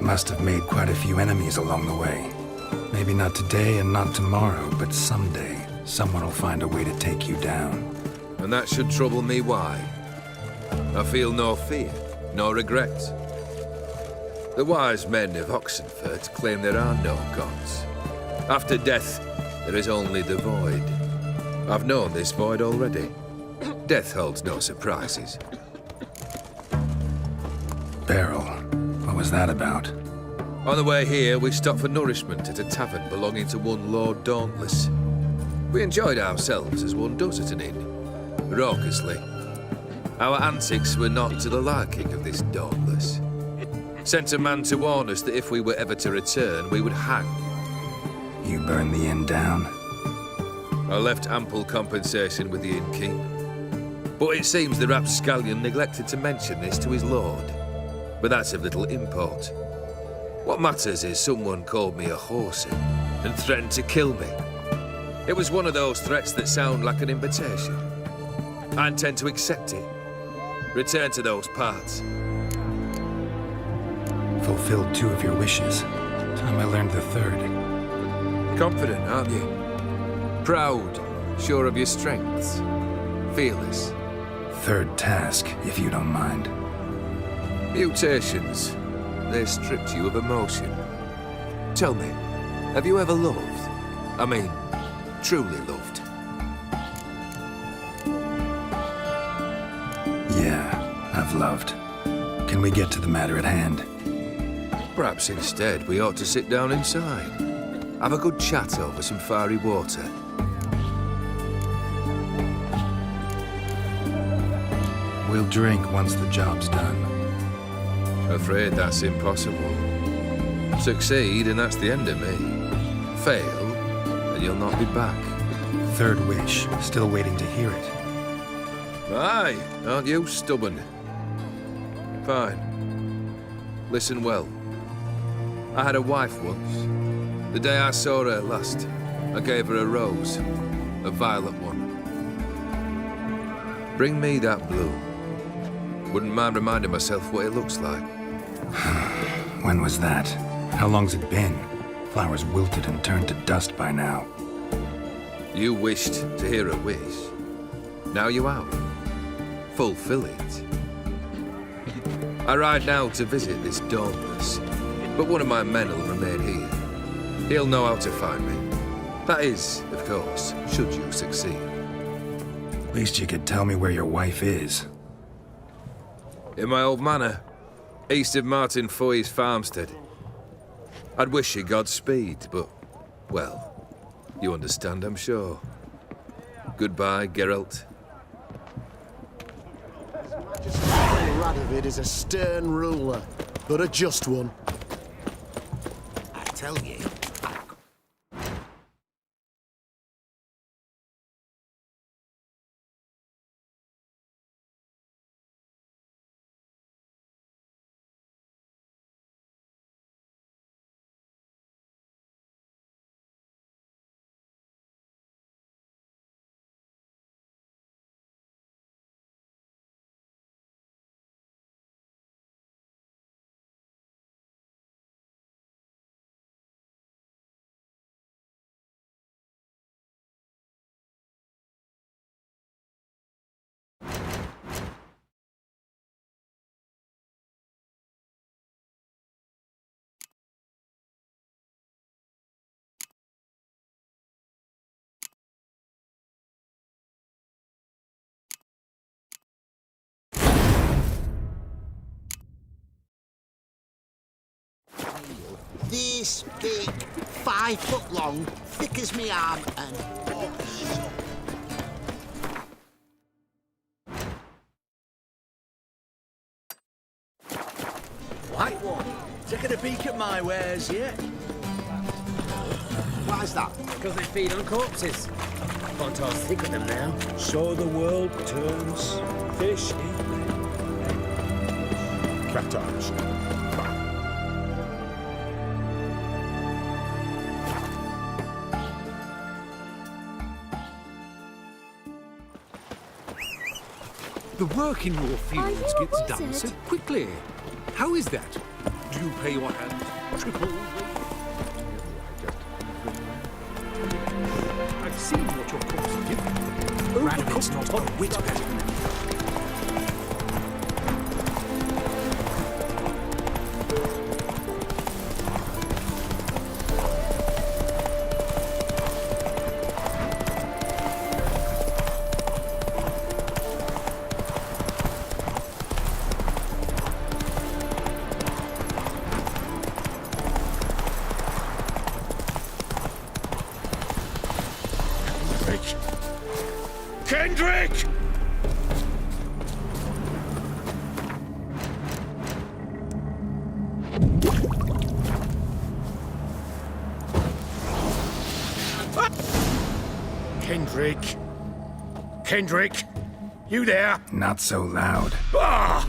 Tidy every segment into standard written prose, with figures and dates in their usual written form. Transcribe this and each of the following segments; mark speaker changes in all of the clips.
Speaker 1: Must have made quite a few enemies along the way. Maybe not today and not tomorrow, but someday, someone will find a way to take you down.
Speaker 2: And that should trouble me why? I feel no fear, no regret. The wise men of Oxenfurt claim there are no gods. After death, there is only the void. I've known this void already. Death holds no surprises.
Speaker 1: Beryl, what was that about?
Speaker 2: On the way here, we stopped for nourishment at a tavern belonging to one Lord Dauntless. We enjoyed ourselves as one does at an inn, raucously. Our antics were not to the liking of this Dauntless. Sent a man to warn us that if we were ever to return, we would hang.
Speaker 1: You burned the inn down?
Speaker 2: I left ample compensation with the innkeep. But it seems the rapscallion neglected to mention this to his lord. But that's of little import. What matters is someone called me a whoreson and threatened to kill me. It was one of those threats that sound like an invitation. I intend to accept it. Return to those parts.
Speaker 1: Fulfilled 2 of your wishes. Time I learned the 3rd.
Speaker 2: Confident, aren't you? Proud, sure of your strengths. Fearless.
Speaker 1: 3rd task, if you don't mind.
Speaker 2: Mutations. They stripped you of emotion. Tell me, have you ever loved? I mean, truly loved?
Speaker 1: Yeah, I've loved. Can we get to the matter at hand?
Speaker 2: Perhaps instead we ought to sit down inside. Have a good chat over some fiery water.
Speaker 1: We'll drink once the job's done.
Speaker 2: Afraid that's impossible. Succeed and that's the end of me. Fail and you'll not be back.
Speaker 1: 3rd wish, still waiting to hear it.
Speaker 2: Aye, aren't you stubborn? Fine. Listen well. I had a wife once. The day I saw her last, I gave her a rose, a violet one. Bring me that bloom. Wouldn't mind reminding myself what it looks like.
Speaker 1: When was that? How long's it been? Flowers wilted and turned to dust by now.
Speaker 2: You wished to hear a wish. Now you have. Fulfill it. I ride now to visit this Dauntless, but one of my men will remain here. He'll know how to find me. That is, of course, should you succeed.
Speaker 1: Least you could tell me where your wife is.
Speaker 2: In my old manor, east of Martin Foy's farmstead. I'd wish you Godspeed, but, well, you understand, I'm sure. Goodbye, Geralt.
Speaker 3: Radovid is a stern ruler, but a just one.
Speaker 4: I tell you. This big, 5 foot long, thick as me arm, and
Speaker 5: White one, taking a peek at my wares yet?
Speaker 4: Why's that?
Speaker 6: Because they feed on corpses. Fontar's sick of them now.
Speaker 5: So the world turns. Fish eat men. Catarge.
Speaker 7: The work in your fields gets done so quickly. How is that?
Speaker 5: Do you pay your hand triple? I've seen what your course gives.
Speaker 6: Radovid's not a whit better than them.
Speaker 5: Kendrick! Kendrick? Kendrick? You there?
Speaker 1: Not so loud.
Speaker 5: Ah!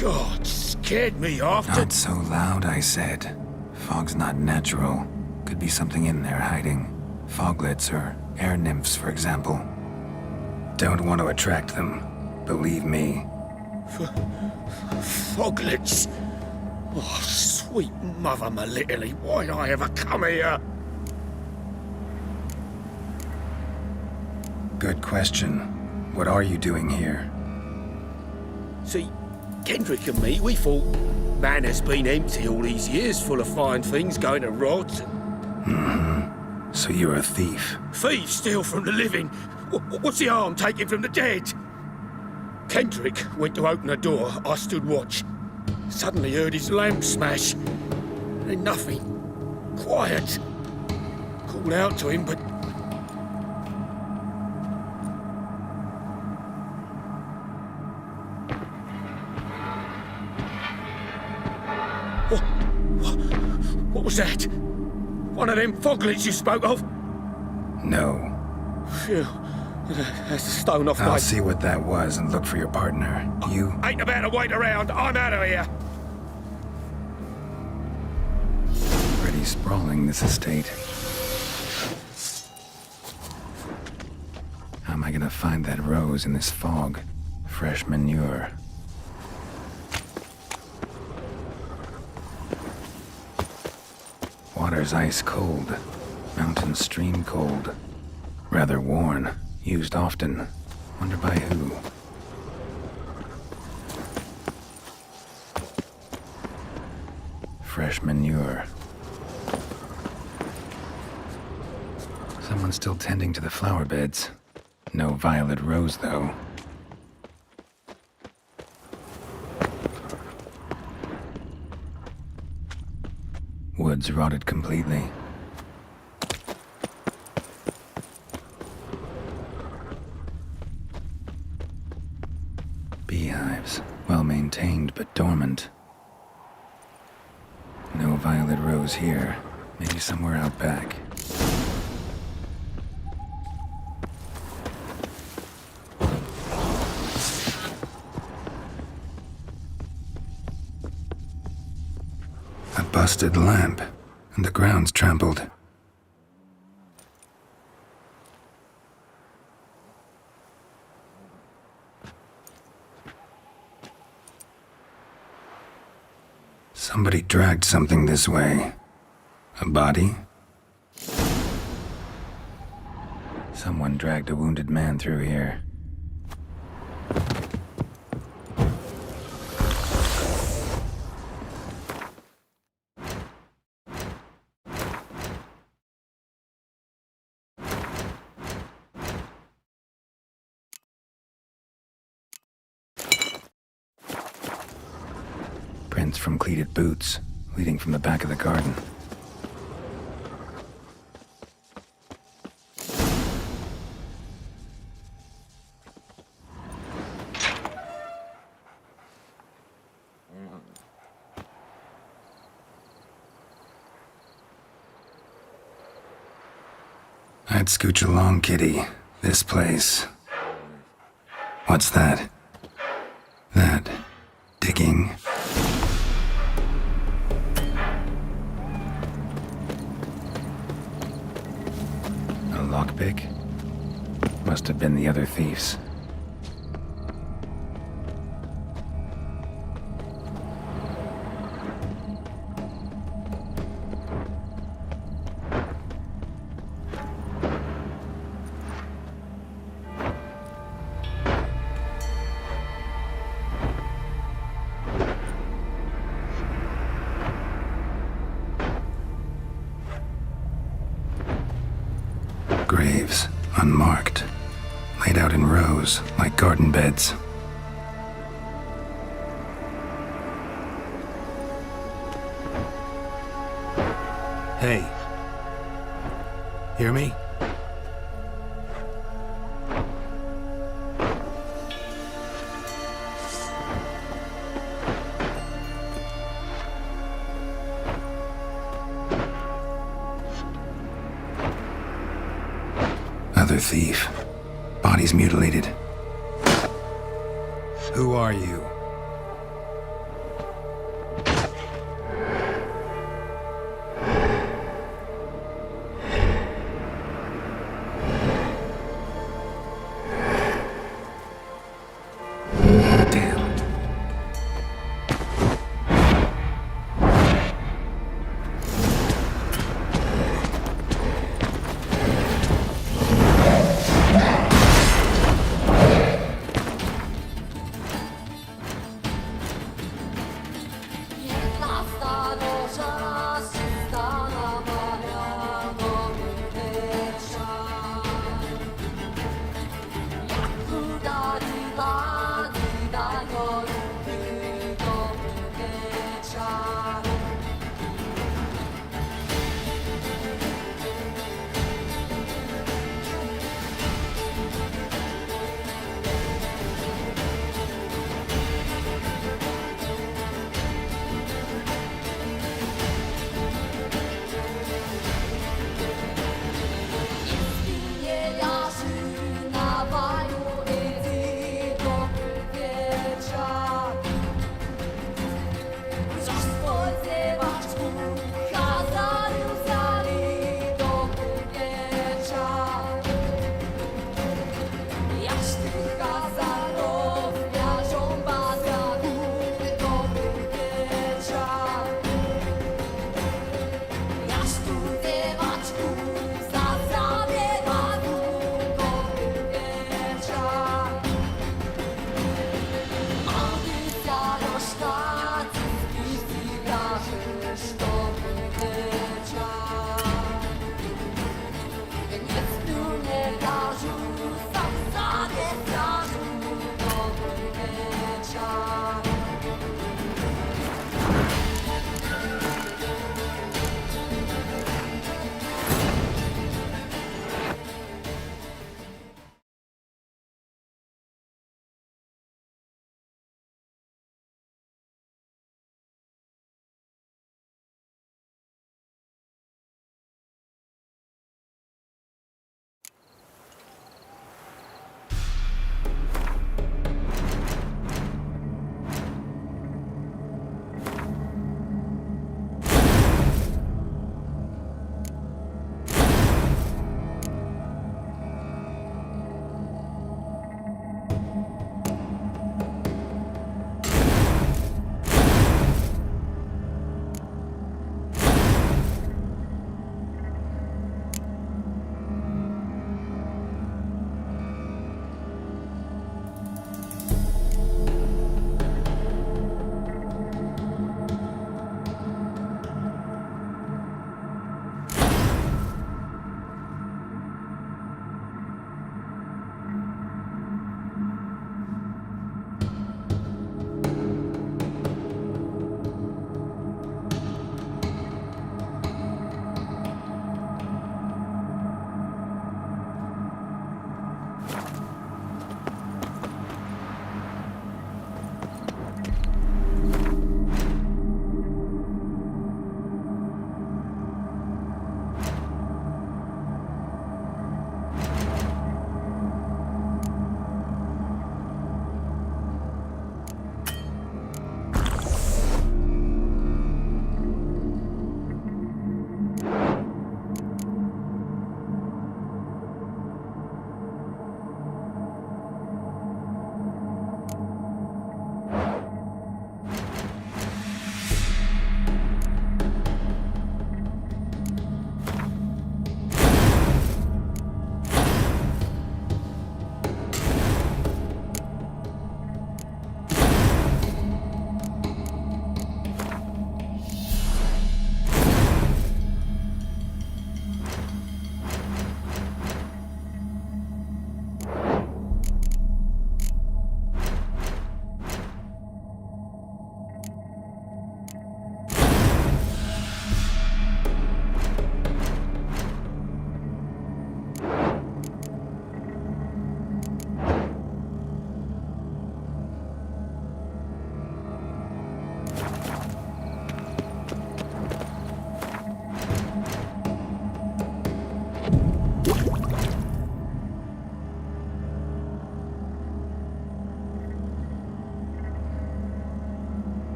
Speaker 5: God, scared me off to...
Speaker 1: Not so loud, I said. Fog's not natural. Could be something in there hiding. Foglets or air nymphs, for example. Don't want to attract them. Believe me.
Speaker 5: Foglets? Oh, sweet mother Melitterly, why'd I ever come here?
Speaker 1: Good question. What are you doing here?
Speaker 5: See, Kendrick and me, we thought, man has been empty all these years, full of fine things going to rot.
Speaker 1: So you're a thief.
Speaker 5: Thieves steal from the living. What's the harm taking from the dead? Kendrick went to open the door. I stood watch. Suddenly heard his lamp smash. Then nothing. Quiet. Called out to him, but... What was that? One of them foglets you spoke of?
Speaker 1: No.
Speaker 5: Phew. That's a stone off
Speaker 1: I'll
Speaker 5: my...
Speaker 1: see what that was and look for your partner. You...
Speaker 5: Ain't about to wait around. I'm out of here.
Speaker 1: Pretty sprawling, this estate. How am I gonna find that rose in this fog? Fresh manure. Water's ice cold. Mountain stream cold. Rather worn. Used often. Wonder by who? Fresh manure. Someone's still tending to the flower beds. No violet rose, though. Woods rotted completely. Beehives, well maintained but dormant. No violet rose here. Maybe somewhere out back. A busted lamp, and the ground's trampled. Somebody dragged something this way. A body? Someone dragged a wounded man through here. Prints from cleated boots, leading from the back of the garden. I'd scooch along, kitty. This place. What's that? That... digging... lockpick? Must have been the other thieves. unmarked, laid out in rows like garden beds. Hey. Hear me? Other thief. Bodies mutilated. Who are you? Damn.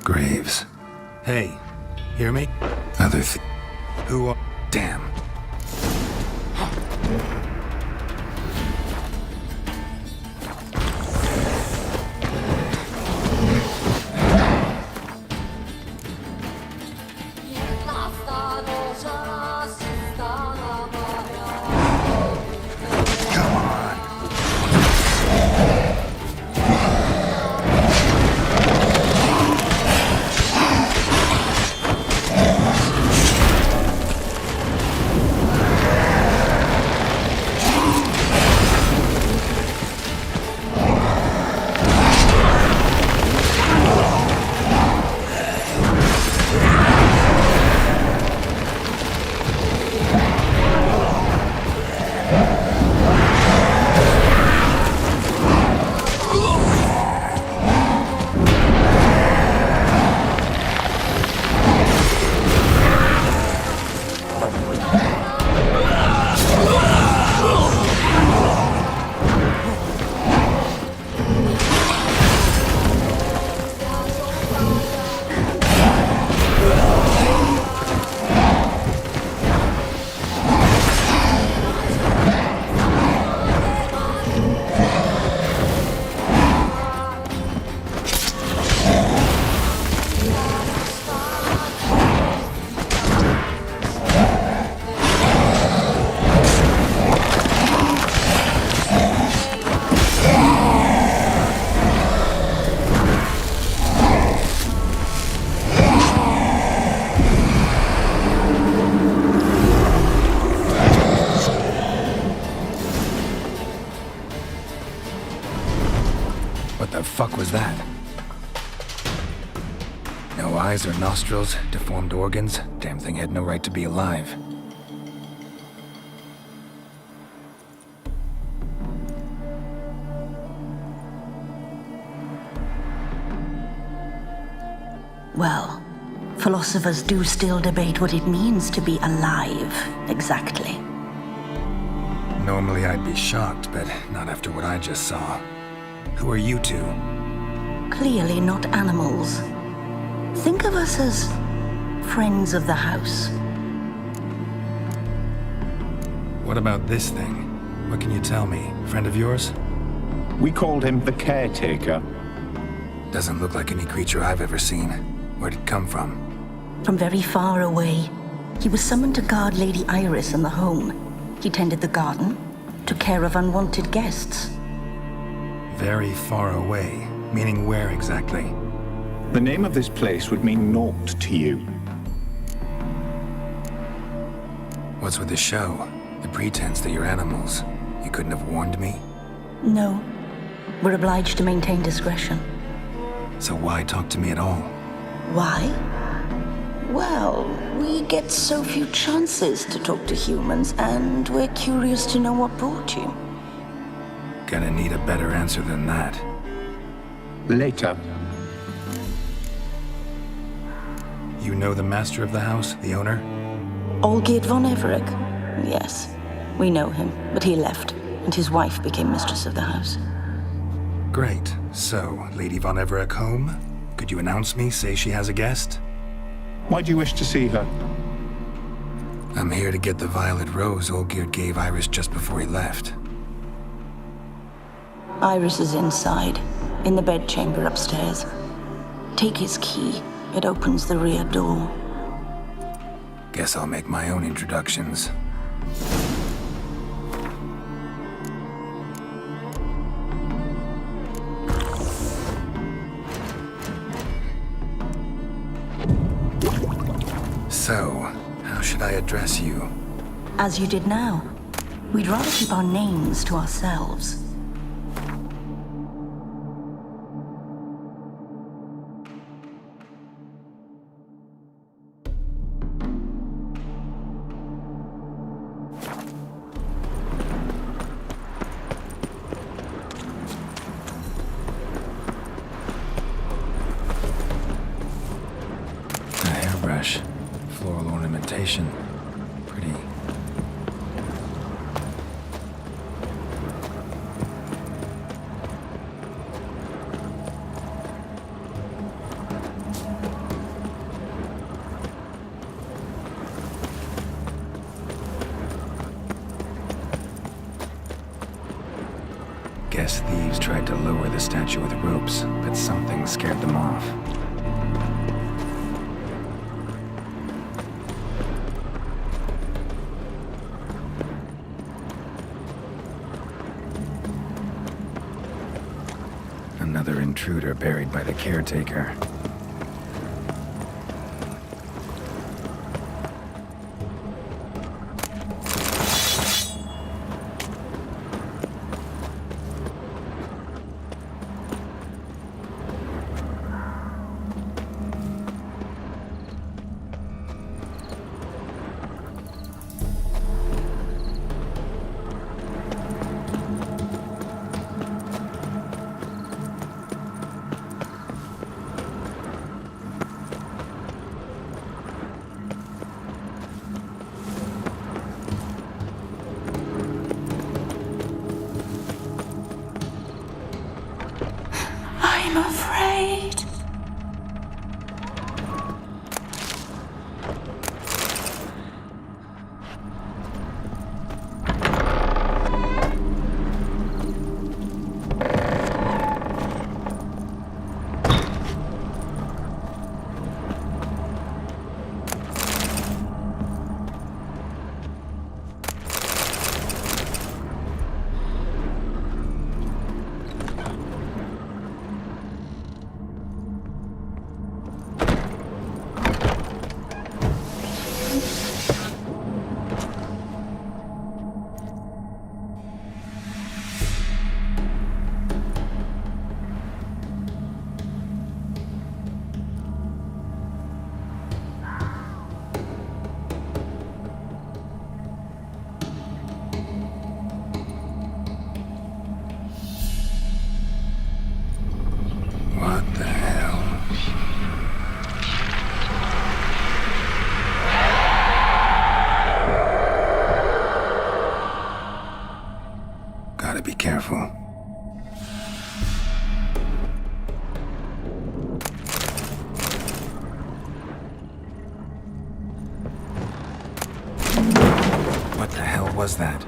Speaker 1: Graves.
Speaker 7: Hey, hear me?
Speaker 1: Who are... Damn. What the fuck was that? No eyes or nostrils, deformed organs. Damn thing had no right to be alive.
Speaker 8: Well, philosophers do still debate what it means to be alive, exactly.
Speaker 1: Normally I'd be shocked, but not after what I just saw. Who are you two?
Speaker 8: Clearly not animals. Think of us as friends of the house.
Speaker 1: What about this thing? What can you tell me? Friend of yours?
Speaker 9: We called him the Caretaker.
Speaker 1: Doesn't look like any creature I've ever seen. Where'd it come from?
Speaker 8: From very far away. He was summoned to guard Lady Iris in the home. He tended the garden, took care of unwanted guests.
Speaker 1: Very far away. Meaning where exactly?
Speaker 9: The name of this place would mean naught to you.
Speaker 1: What's with the show? The pretense that you're animals. You couldn't have warned me?
Speaker 8: No. We're obliged to maintain discretion.
Speaker 1: So why talk to me at all?
Speaker 8: Why? Well, we get so few chances to talk to humans, and we're curious to know what brought you.
Speaker 1: Gonna need a better answer than that.
Speaker 9: Later.
Speaker 1: You know the master of the house, the owner?
Speaker 8: Olgierd von Everec. Yes, we know him, but he left, and his wife became mistress of the house.
Speaker 1: Great. So, Lady von Everec home? Could you announce me, say she has a guest?
Speaker 9: Why do you wish to see her?
Speaker 1: I'm here to get the violet rose Olgierd gave Iris just before he left.
Speaker 8: Iris is inside, in the bedchamber upstairs. Take his key. It opens the rear door.
Speaker 1: Guess I'll make my own introductions. So, how should I address you?
Speaker 8: As you did now. We'd rather keep our names to ourselves.
Speaker 1: A hairbrush. Floral ornamentation. Pretty. Guess thieves tried to lower the statue with ropes, but something scared them off. Another intruder buried by the caretaker.
Speaker 8: I'm afraid. What the hell? Gotta be careful. What the hell was that?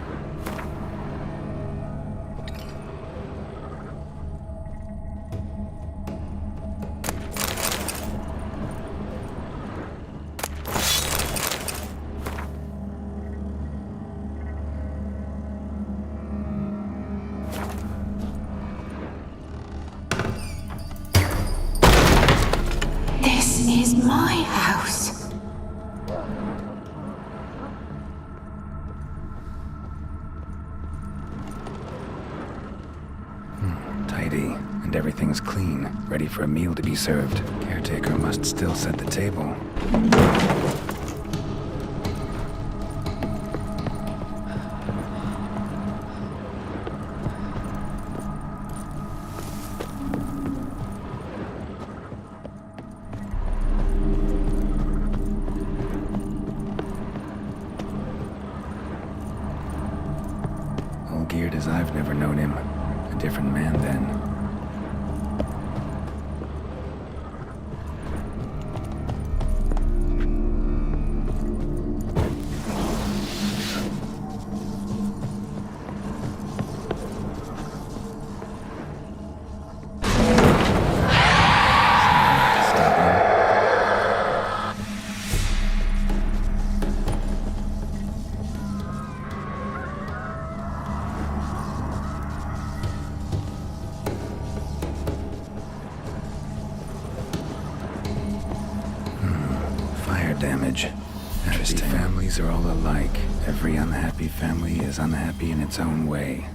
Speaker 8: This is my house.
Speaker 1: Tidy, and everything's clean, ready for a meal to be served. Caretaker must still set the table. Olgierd as I've never known him. A different man then. Damage. Happy families are all alike. Every unhappy family is unhappy in its own way.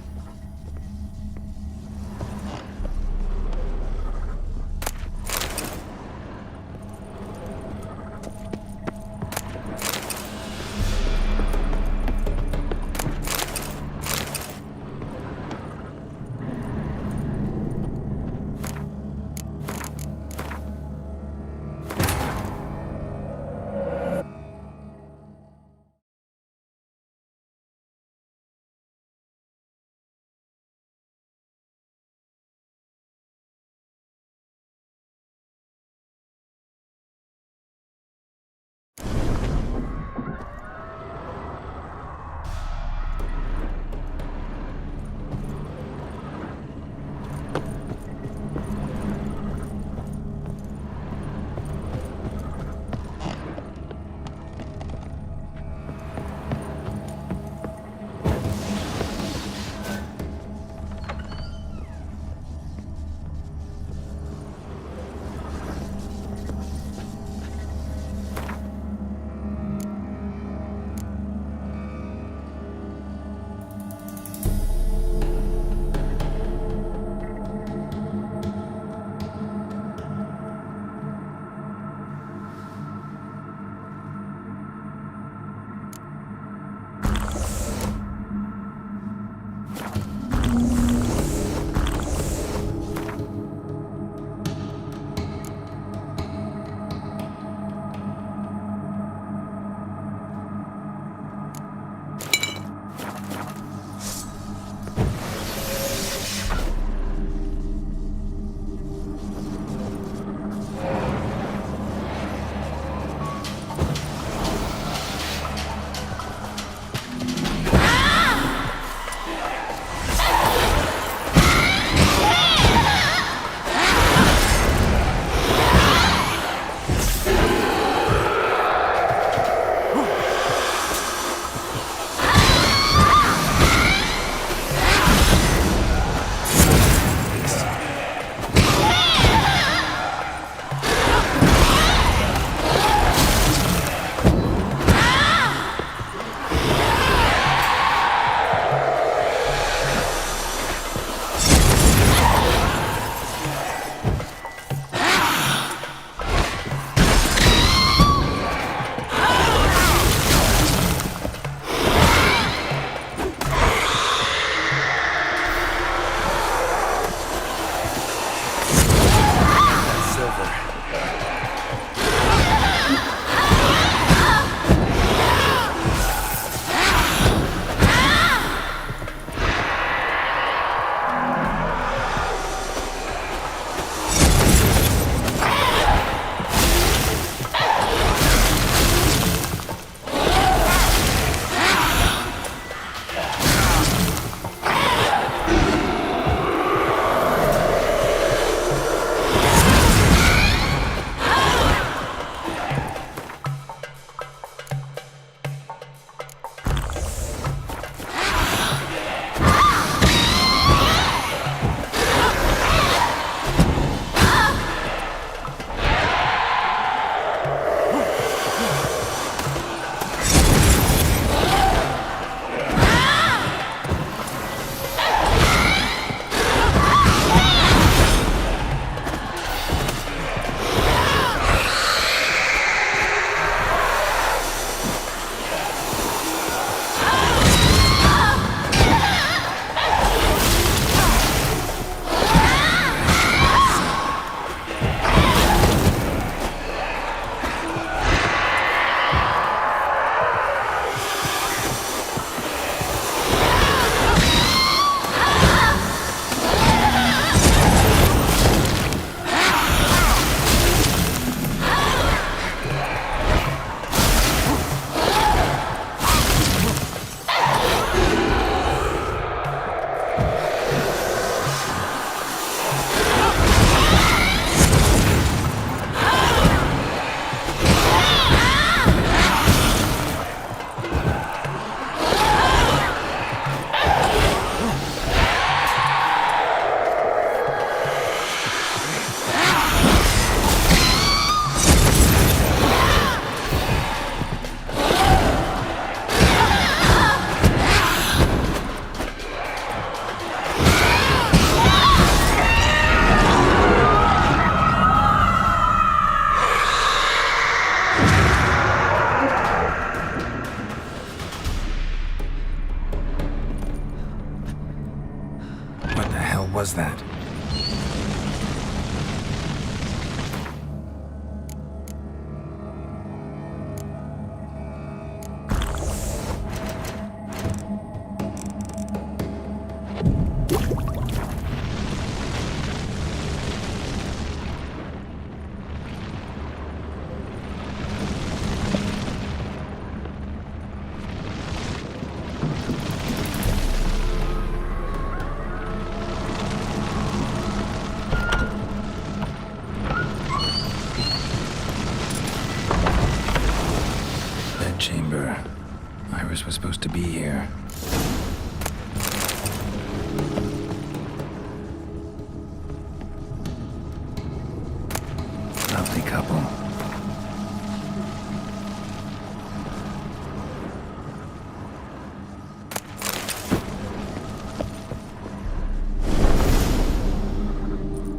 Speaker 1: possible.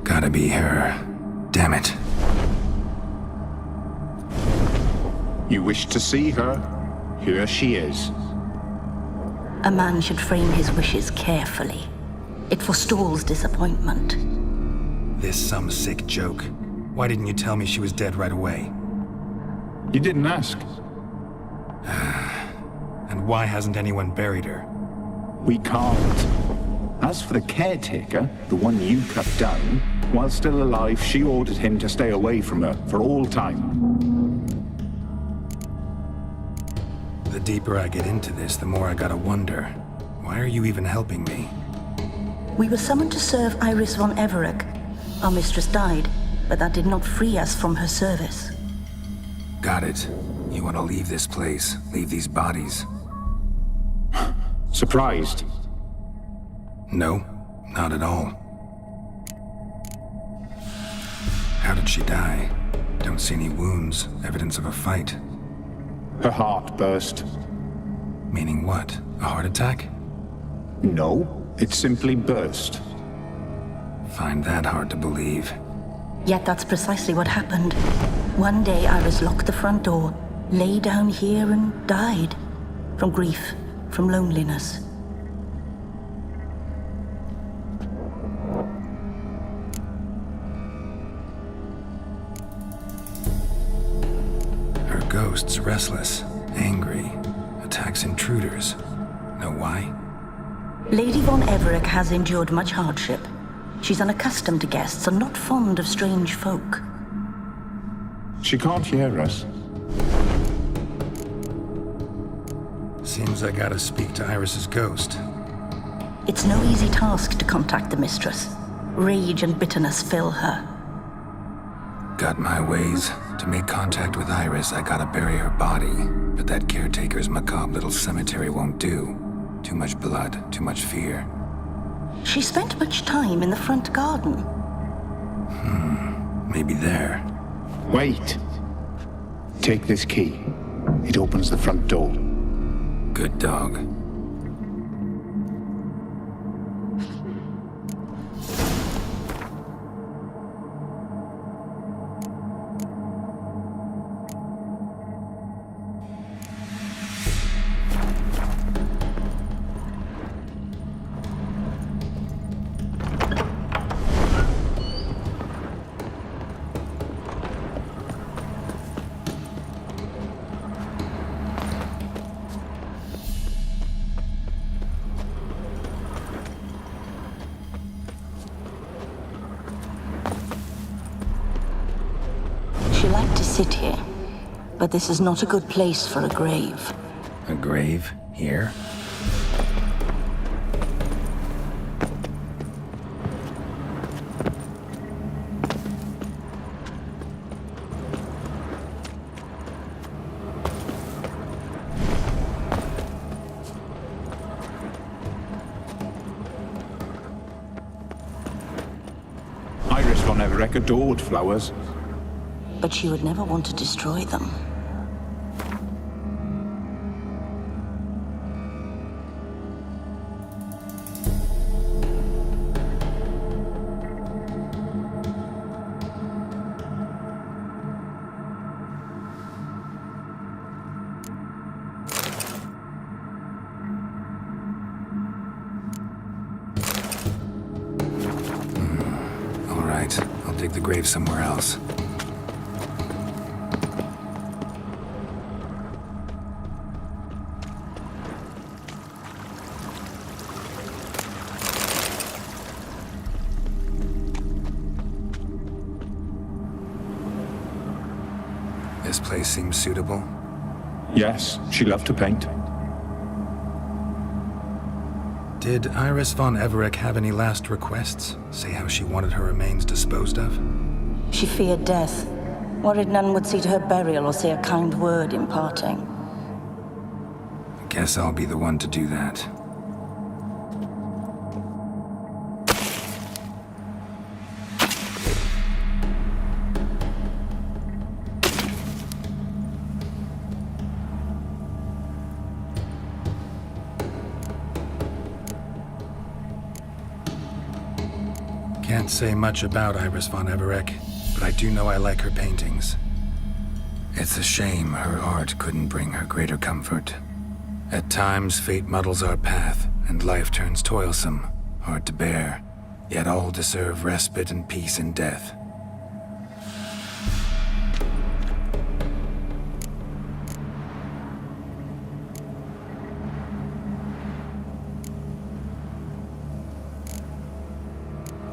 Speaker 1: Gotta be her. Damn it.
Speaker 9: You wish to see her? Here she is.
Speaker 8: A man should frame his wishes carefully. It forestalls disappointment.
Speaker 7: This some sick joke. Why didn't you tell me she was dead right away?
Speaker 9: You didn't ask.
Speaker 7: And why hasn't anyone buried her?
Speaker 9: We can't. As for the caretaker, the one you cut down, while still alive, she ordered him to stay away from her for all time.
Speaker 7: The deeper I get into this, the more I gotta wonder. Why are you even helping me?
Speaker 8: We were summoned to serve Iris von Everec. Our mistress died, but that did not free us from her service.
Speaker 1: Got it. You want to leave this place, leave these bodies?
Speaker 9: Surprised?
Speaker 1: No, not at all. How did she die? Don't see any wounds, evidence of a fight.
Speaker 9: Her heart burst.
Speaker 1: Meaning what? A heart attack?
Speaker 9: No, it simply burst.
Speaker 1: Find that hard to believe.
Speaker 8: Yet that's precisely what happened. One day Iris locked the front door, lay down here and died. From grief, from loneliness.
Speaker 1: Her ghost's restless, angry, attacks intruders. Know why?
Speaker 8: Lady von Everec has endured much hardship. She's unaccustomed to guests and not fond of strange folk.
Speaker 9: She can't hear us.
Speaker 7: Seems I gotta speak to Iris's ghost.
Speaker 8: It's no easy task to contact the mistress. Rage and bitterness fill her.
Speaker 1: Got my ways. To make contact with Iris, I gotta bury her body. But that caretaker's macabre little cemetery won't do. Too much blood, too much fear.
Speaker 8: She spent much time in the front garden.
Speaker 1: Maybe there.
Speaker 9: Wait. Take this key. It opens the front door.
Speaker 1: Good dog.
Speaker 8: She liked to sit here, but this is not a good place for a grave.
Speaker 1: A grave? Here?
Speaker 9: Iris von Everec adored flowers.
Speaker 8: But she would never want to destroy them.
Speaker 1: All right, I'll dig the grave somewhere else. This place seems suitable.
Speaker 9: Yes, she loved to paint.
Speaker 7: Did Iris von Everec have any last requests? Say how she wanted her remains disposed of?
Speaker 8: She feared death, worried none would see to her burial or say a kind word in parting.
Speaker 1: Guess I'll be the one to do that.
Speaker 7: can't say much about Iris von Everec, but I do know I like her paintings.
Speaker 1: It's a shame her art couldn't bring her greater comfort. At times, fate muddles our path, and life turns toilsome, hard to bear, yet all deserve respite and peace in death.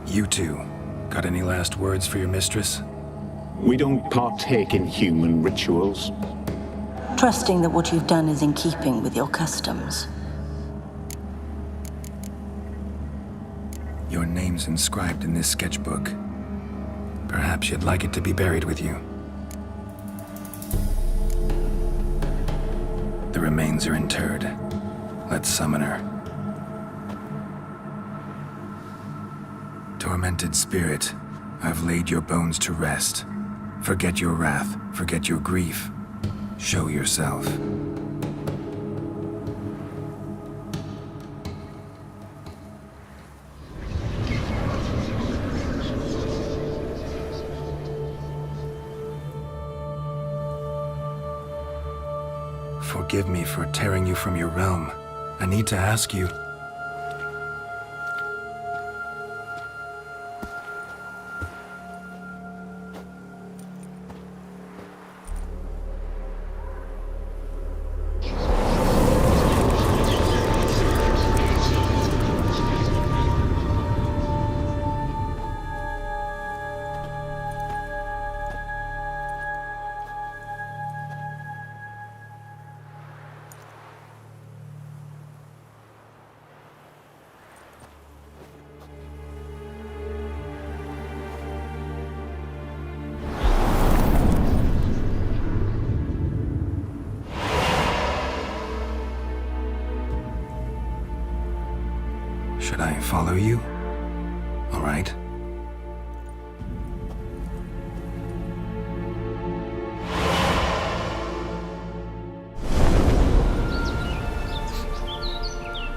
Speaker 1: You two, got any last words for your mistress?
Speaker 9: We don't partake in human rituals.
Speaker 8: Trusting that what you've done is in keeping with your customs.
Speaker 1: Your name's inscribed in this sketchbook. Perhaps you'd like it to be buried with you. The remains are interred. Let's summon her. Tormented spirit, I've laid your bones to rest. Forget your wrath, forget your grief. Show yourself. Forgive me for tearing you from your realm. I need to ask you. Should I follow you? All right.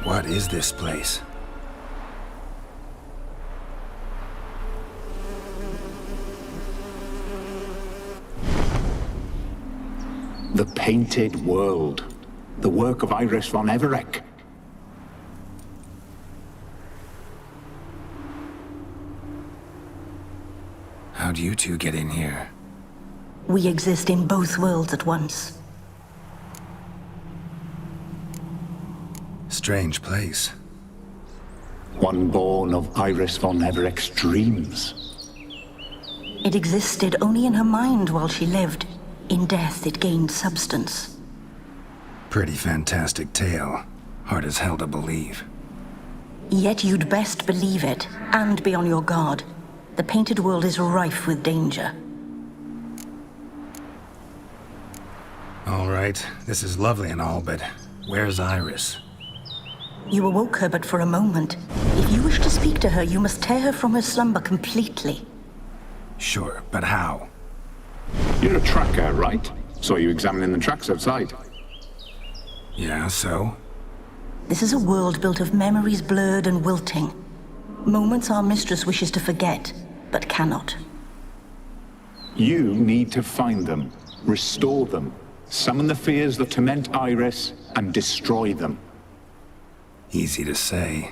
Speaker 1: What is this place?
Speaker 9: The Painted World. The work of Iris von Everec.
Speaker 1: How'd you two get in here?
Speaker 8: We exist in both worlds at once.
Speaker 1: Strange place.
Speaker 9: One born of Iris von Everec's dreams.
Speaker 8: It existed only in her mind while she lived. In death, it gained substance.
Speaker 1: Pretty fantastic tale. Hard as hell to believe.
Speaker 8: Yet you'd best believe it, and be on your guard. The Painted World is rife with danger.
Speaker 1: All right, this is lovely and all, but where's Iris?
Speaker 8: You awoke her but for a moment. If you wish to speak to her, you must tear her from her slumber completely.
Speaker 1: Sure, but how?
Speaker 9: You're a tracker, right? Saw you examining the tracks outside.
Speaker 1: Yeah, so?
Speaker 8: This is a world built of memories blurred and wilting. Moments our mistress wishes to forget, but cannot.
Speaker 9: You need to find them, restore them, summon the fears that torment Iris, and destroy them.
Speaker 1: Easy to say.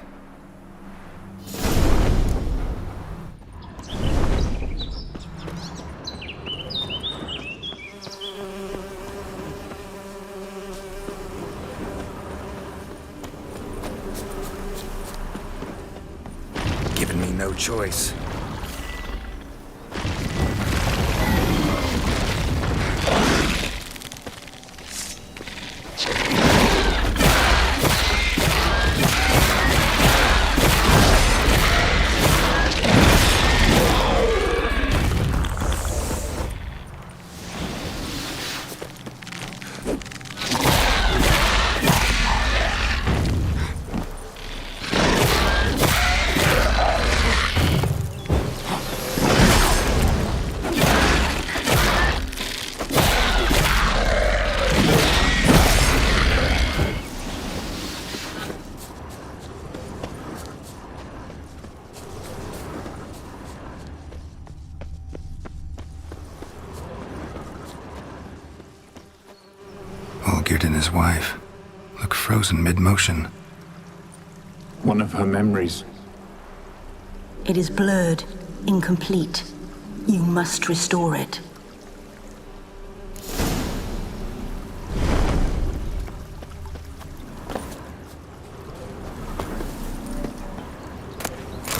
Speaker 1: Given me no choice.
Speaker 7: Olgierd and his wife look frozen mid-motion.
Speaker 9: One of her memories.
Speaker 8: It is blurred, incomplete. You must restore it.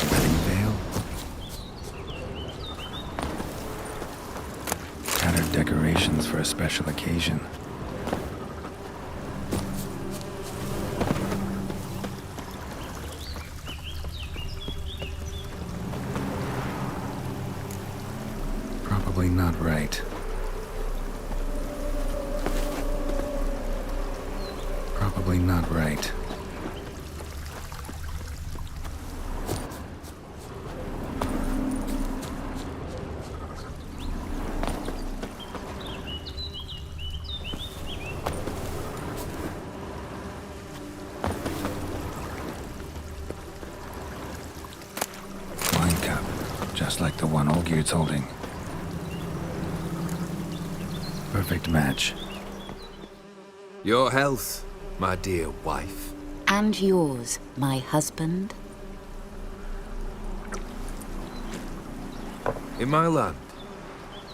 Speaker 1: Wedding veil. Tattered decorations for a special occasion. Probably not right. Probably not right. Wine cup, just like the one Olgierd's holding. Perfect match.
Speaker 2: Your health, my dear wife.
Speaker 10: And yours, my husband.
Speaker 2: In my land,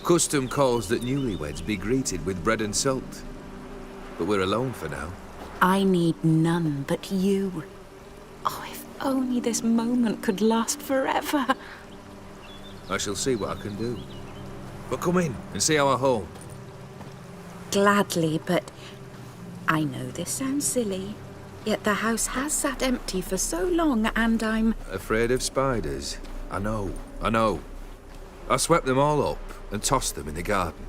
Speaker 2: custom calls that newlyweds be greeted with bread and salt. But we're alone for now.
Speaker 10: I need none but you. Oh, if only this moment could last forever.
Speaker 2: I shall see what I can do. But come in and see our home.
Speaker 10: Gladly, but I know this sounds silly, yet the house has sat empty for so long and I'm...
Speaker 2: Afraid of spiders? I know. I swept them all up and tossed them in the garden.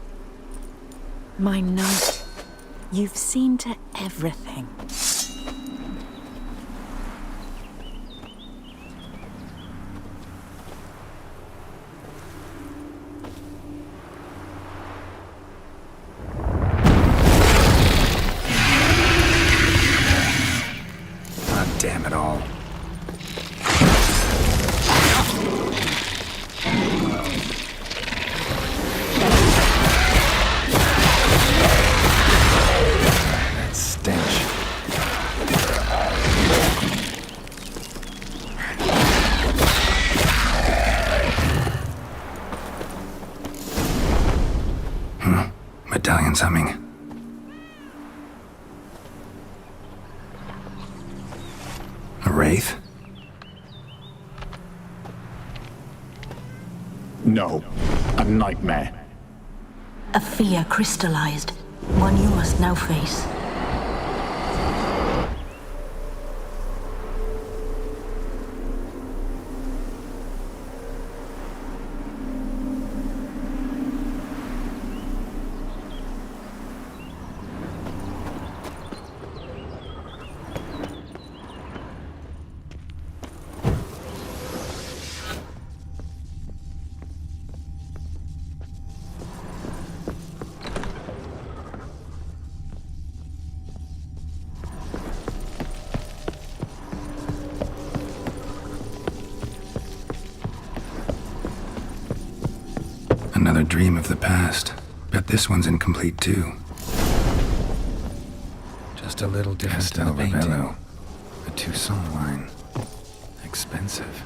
Speaker 10: My knight, you've seen to everything.
Speaker 1: Damn it all. That stench. Medallion's humming. A wraith?
Speaker 9: No, a nightmare.
Speaker 8: A fear crystallized, one you must now face.
Speaker 7: Another dream of the past. Bet this one's incomplete too. Just a little different to the painting.
Speaker 1: Bello. A Toussaint wine. Expensive.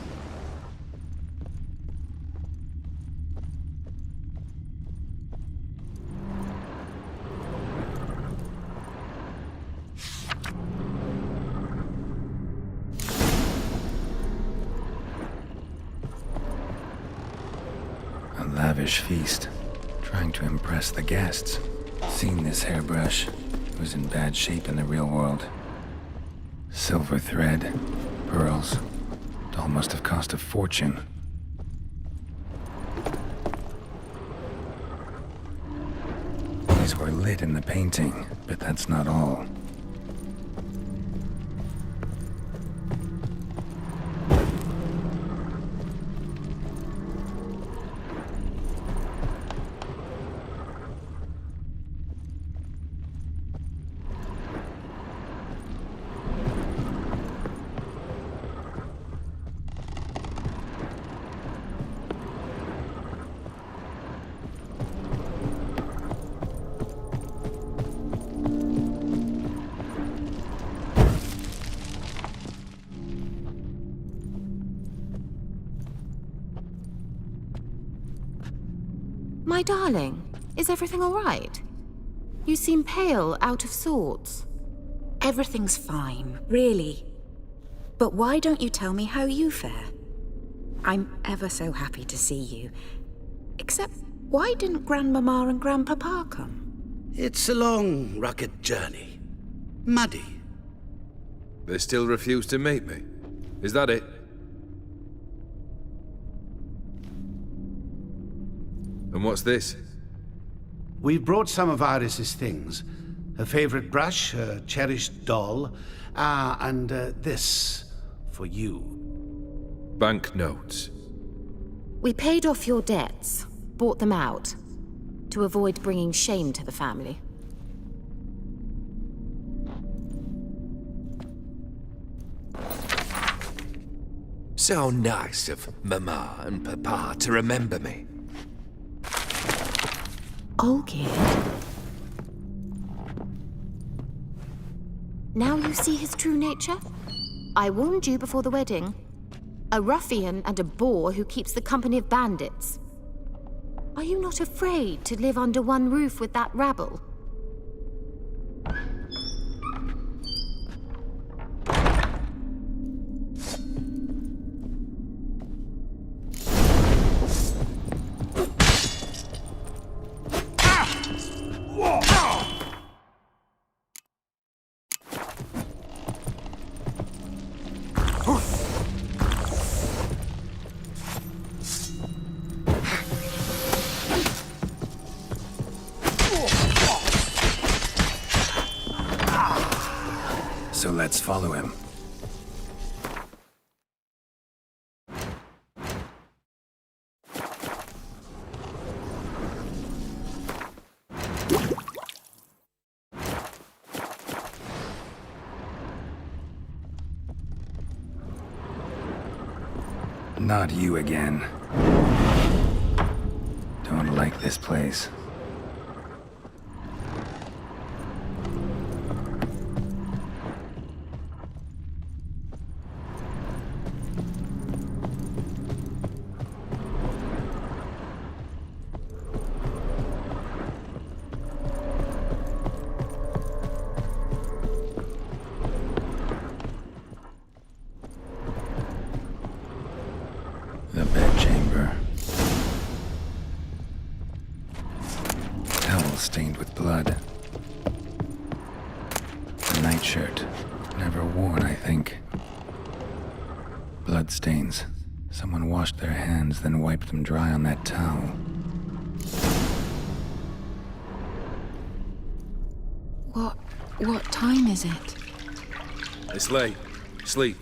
Speaker 1: A lavish feast, trying to impress the guests. Seen this hairbrush. It was in bad shape in the real world. Silver thread, pearls. It all must have cost a fortune. These were lit in the painting, but that's not all.
Speaker 11: My darling, is everything all right? You seem pale, out of sorts.
Speaker 10: Everything's fine, really. But why don't you tell me how you fare? I'm ever so happy to see you. Except, why didn't Grandmama and Grandpapa come?
Speaker 12: It's a long, rugged journey. Muddy.
Speaker 2: They still refuse to meet me. Is that it? And what's this?
Speaker 12: We've brought some of Iris's things. Her favorite brush, her cherished doll, and this for you.
Speaker 2: Banknotes.
Speaker 11: We paid off your debts, bought them out, to avoid bringing shame to the family.
Speaker 13: So nice of Mama and Papa to remember me.
Speaker 11: Olgierd? Now you see his true nature? I warned you before the wedding. A ruffian and a boor who keeps the company of bandits. Are you not afraid to live under one roof with that rabble?
Speaker 1: So let's follow him. Not you again. Don't like this place. The bedchamber. Towel stained with blood. A nightshirt. Never worn, I think. Blood stains. Someone washed their hands, then wiped them dry on that towel.
Speaker 10: What time is it?
Speaker 2: It's late. Sleep.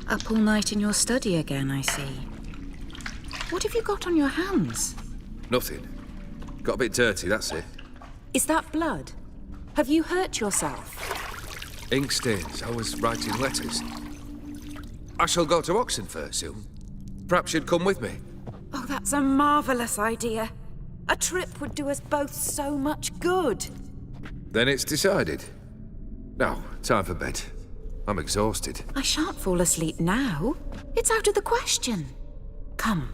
Speaker 10: Up all night in your study again, I see. What have you got on your hands?
Speaker 2: Nothing. Got a bit dirty, that's it.
Speaker 10: Is that blood? Have you hurt yourself?
Speaker 2: Ink stains. I was writing letters. I shall go to Oxenfurt soon. Perhaps you'd come with me.
Speaker 10: Oh, that's a marvellous idea. A trip would do us both so much good.
Speaker 2: Then it's decided. Now, time for bed. I'm exhausted.
Speaker 10: I shan't fall asleep now. It's out of the question. Come,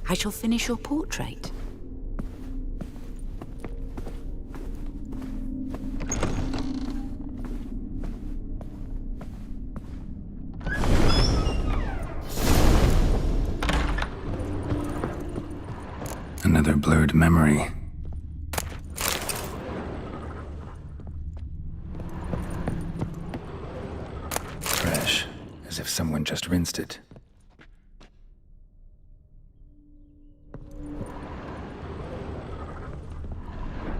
Speaker 10: I shall finish your portrait.
Speaker 1: Another blurred memory. Fresh, as if someone just rinsed it.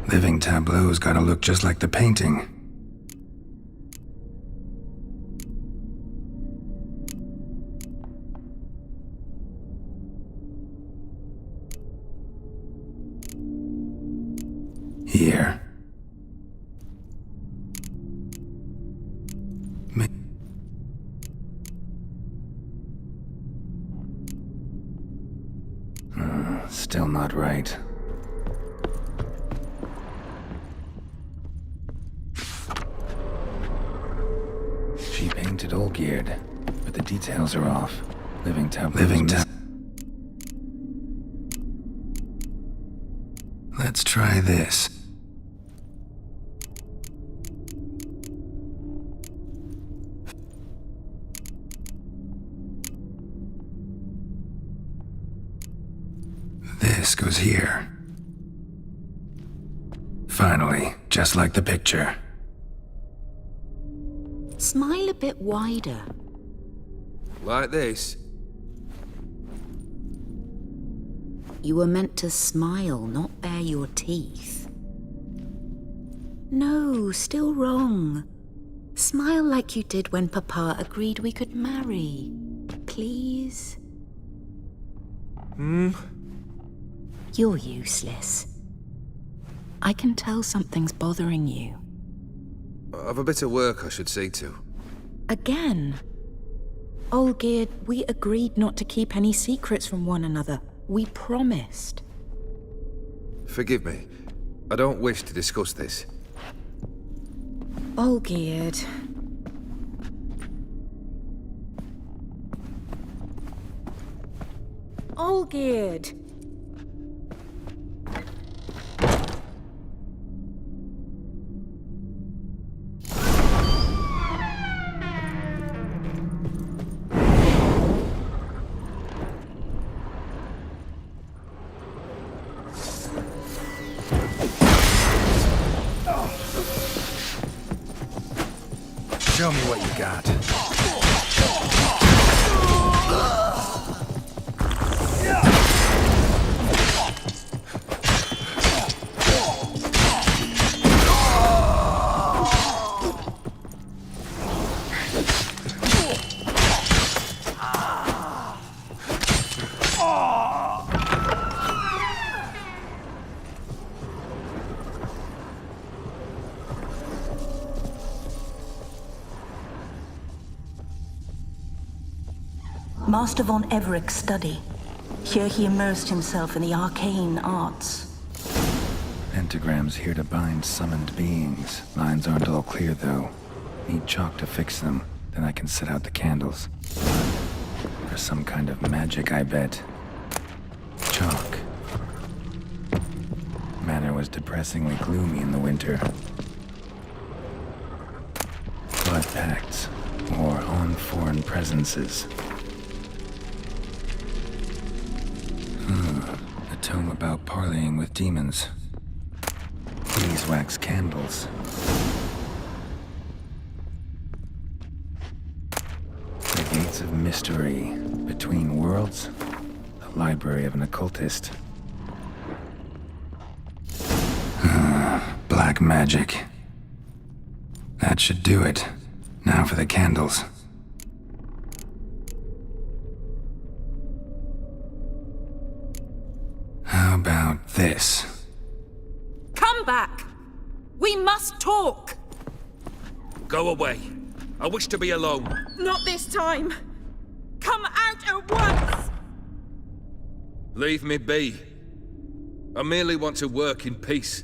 Speaker 1: Living tableau's gotta look just like the painting. Here. Still not right. She painted Olgierd, but the details are off. Living tableau.
Speaker 7: Let's try this. This goes here. Finally, just like the picture.
Speaker 10: Smile a bit wider.
Speaker 2: Like this?
Speaker 10: You were meant to smile, not bare your teeth. No, still wrong. Smile like you did when Papa agreed we could marry. Please? You're useless. I can tell something's bothering you.
Speaker 2: I've a bit of work I should see to.
Speaker 10: Again? Olgierd, we agreed not to keep any secrets from one another. We promised.
Speaker 2: Forgive me. I don't wish to discuss this.
Speaker 10: Olgierd. Olgierd!
Speaker 7: Show me what you got.
Speaker 8: Master von Everec's study. Here he immersed himself in the arcane arts.
Speaker 1: Pentagrams here to bind summoned beings. Lines aren't all clear, though. Need chalk to fix them, then I can set out the candles. For some kind of magic, I bet. Chalk. Manor was depressingly gloomy in the winter. Blood pacts, or on foreign presences. A tome about parleying with demons. Beeswax candles. The gates of mystery between worlds. The library of an occultist. Black magic. That should do it. Now for the candles. How about this?
Speaker 10: Come back! We must talk!
Speaker 2: Go away. I wish to be alone.
Speaker 10: Not this time! Come out at once!
Speaker 2: Leave me be. I merely want to work in peace.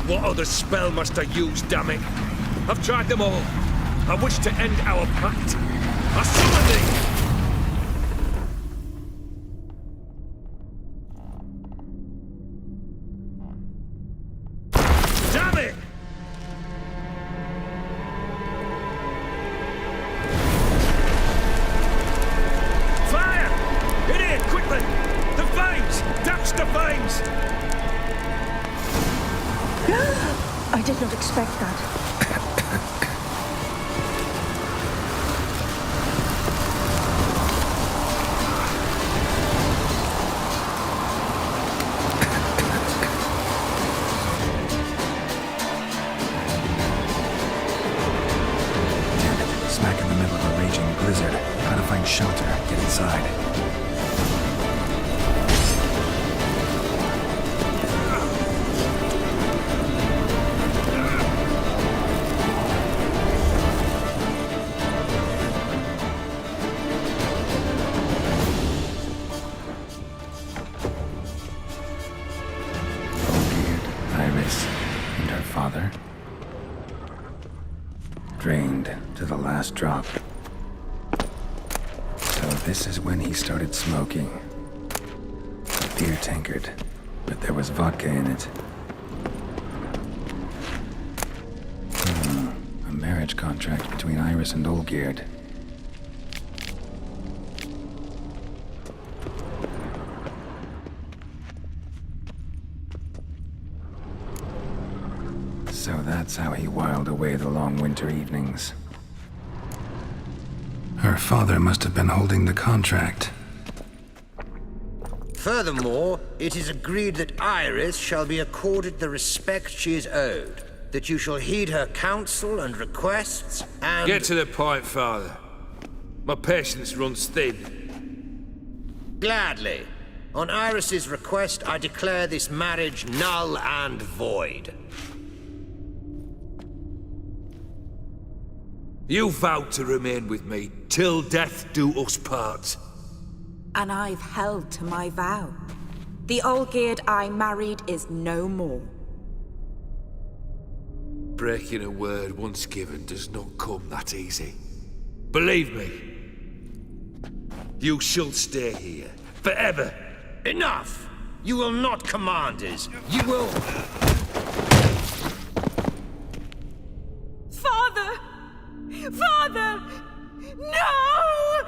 Speaker 2: What other spell must I use, damn it? I've tried them all. I wish to end our pact. I summon thee! Damn it! Fire! In here, quickly! The flames! Douse the flames!
Speaker 8: did not expect that.
Speaker 7: Smack in the middle of a raging blizzard. How to find shelter, get inside. Olgierd, Iris, and her father. Drained to the last drop. So this is when he started smoking. A beer tankard, but there was vodka in it. A marriage contract between Iris and Olgierd. So that's how he whiled away the long winter evenings. Her father must have been holding the contract.
Speaker 6: Furthermore, it is agreed that Iris shall be accorded the respect she is owed, that you shall heed her counsel and requests, and...
Speaker 2: Get to the point, Father. My patience runs thin.
Speaker 6: Gladly. On Iris's request, I declare this marriage null and void.
Speaker 2: You vowed to remain with me till death do us part.
Speaker 10: And I've held to my vow. The Olgierd I married is no more.
Speaker 2: Breaking a word once given does not come that easy. Believe me. You shall stay here, forever.
Speaker 6: Enough! You will not command us. You will...
Speaker 10: Father! Father! No!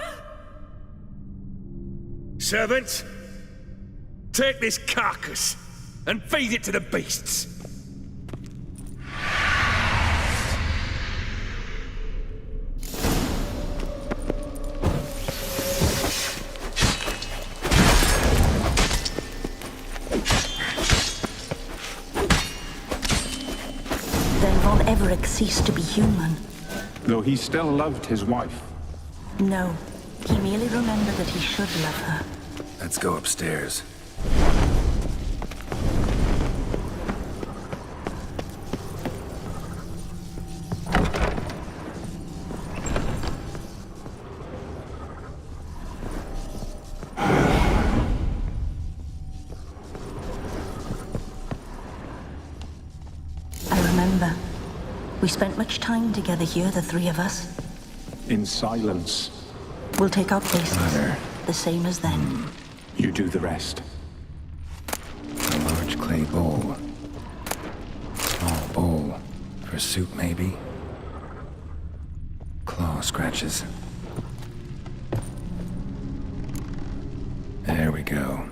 Speaker 2: Servants, take this carcass and feed it to the beasts.
Speaker 8: Then von Everec ceased to be human.
Speaker 9: Though he still loved his wife.
Speaker 8: No, he merely remembered that he should love her.
Speaker 7: Let's go upstairs.
Speaker 8: I remember. We spent much time together here, the three of us.
Speaker 9: In silence.
Speaker 8: We'll take our places.
Speaker 7: Mother.
Speaker 8: The same as then.
Speaker 9: You do the rest.
Speaker 7: A large clay bowl. Small bowl. For soup, maybe? Claw scratches. There we go.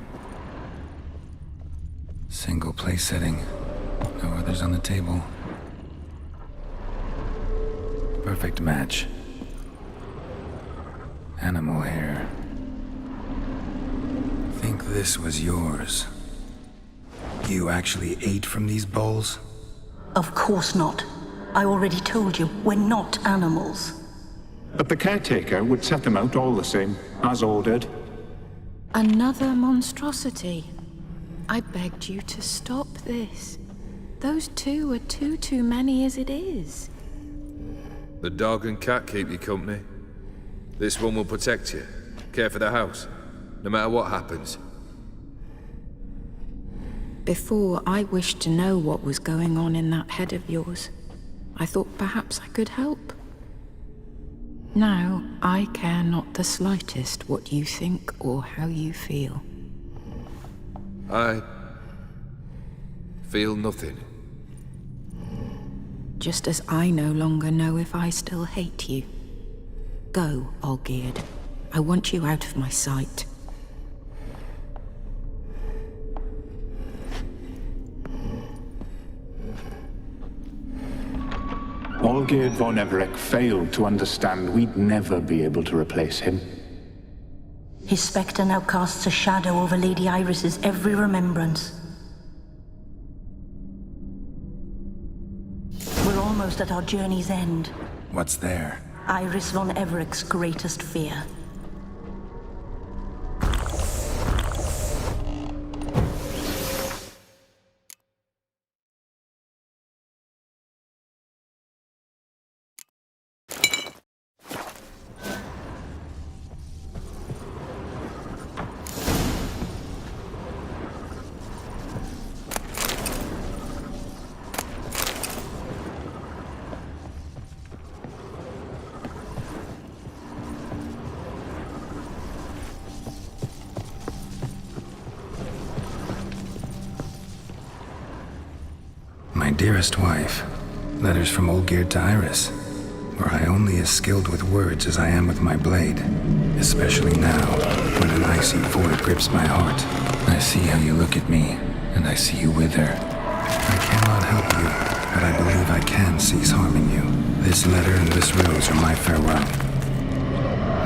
Speaker 7: Single place setting. No others on the table. Perfect match. Animal hair. Think this was yours. You actually ate from these bowls?
Speaker 8: Of course not. I already told you, we're not animals.
Speaker 9: But the caretaker would set them out all the same, as ordered.
Speaker 10: Another monstrosity. I begged you to stop this. Those two are too many as it is.
Speaker 2: The dog and cat keep you company. This one will protect you, care for the house, no matter what happens.
Speaker 10: Before, I wished to know what was going on in that head of yours. I thought perhaps I could help. Now, I care not the slightest what you think or how you feel.
Speaker 2: I feel nothing.
Speaker 10: Just as I no longer know if I still hate you. Go, Olgierd. I want you out of my sight.
Speaker 9: Olgierd von Everec failed to understand we'd never be able to replace him.
Speaker 8: His spectre now casts a shadow over Lady Iris's every remembrance. We're almost at our journey's end.
Speaker 7: What's there?
Speaker 8: Iris von Everec's greatest fear.
Speaker 7: My dearest wife, letters from Olgierd to Iris. Were I only as skilled with words as I am with my blade, especially now, when an icy void grips my heart. I see how you look at me, and I see you wither. I cannot help you, but I believe I can cease harming you. This letter and this rose are my farewell.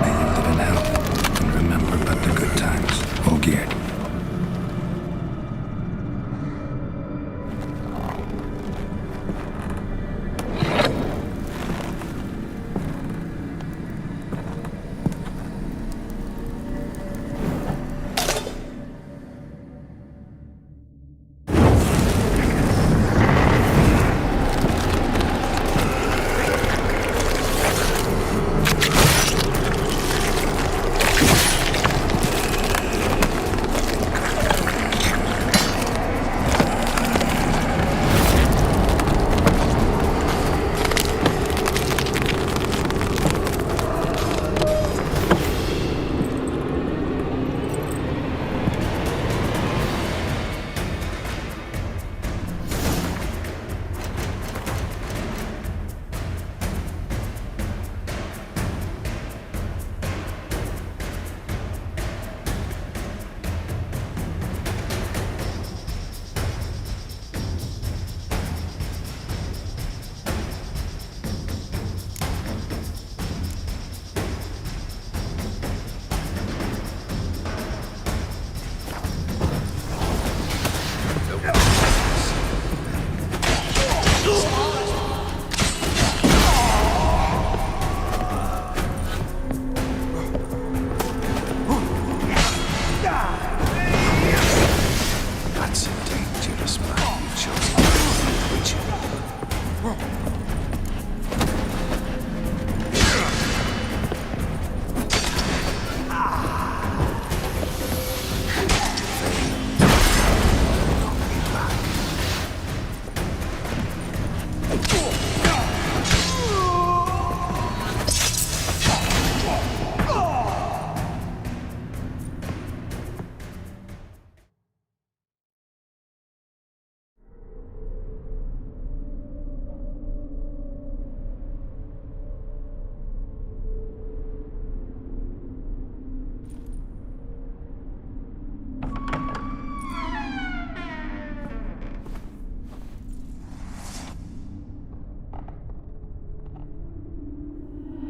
Speaker 7: May you live in health, and remember but the good times, Olgierd.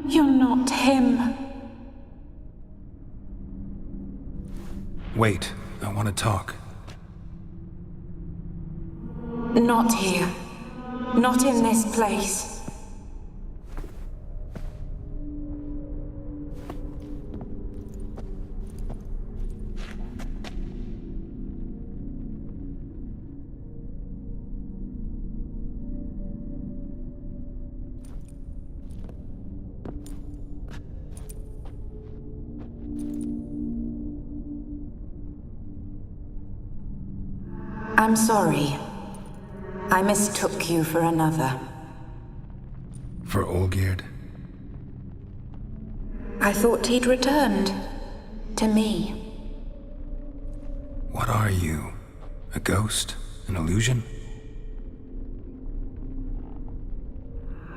Speaker 10: You're not him.
Speaker 7: Wait, I want to talk.
Speaker 10: Not here. Not in this place. I'm sorry. I mistook you for another.
Speaker 7: For Olgierd?
Speaker 10: I thought he'd returned. To me.
Speaker 7: What are you? A ghost? An illusion?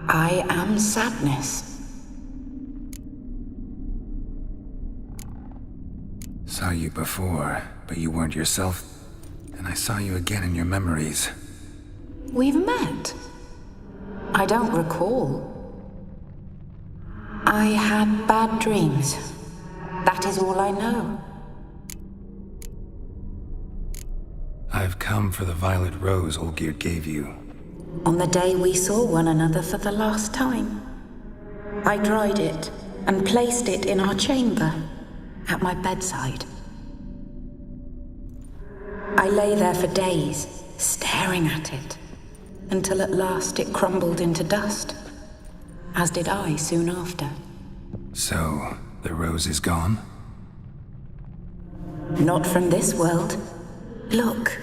Speaker 10: I am sadness.
Speaker 7: Saw you before, but you weren't yourself. And I saw you again in your memories.
Speaker 10: We've met. I don't recall. I had bad dreams. That is all I know.
Speaker 7: I've come for the violet rose Olgierd gave you.
Speaker 10: On the day we saw one another for the last time, I dried it and placed it in our chamber, at my bedside. I lay there for days, staring at it, until at last it crumbled into dust, as did I soon after.
Speaker 7: So, the rose is gone?
Speaker 10: Not from this world. Look,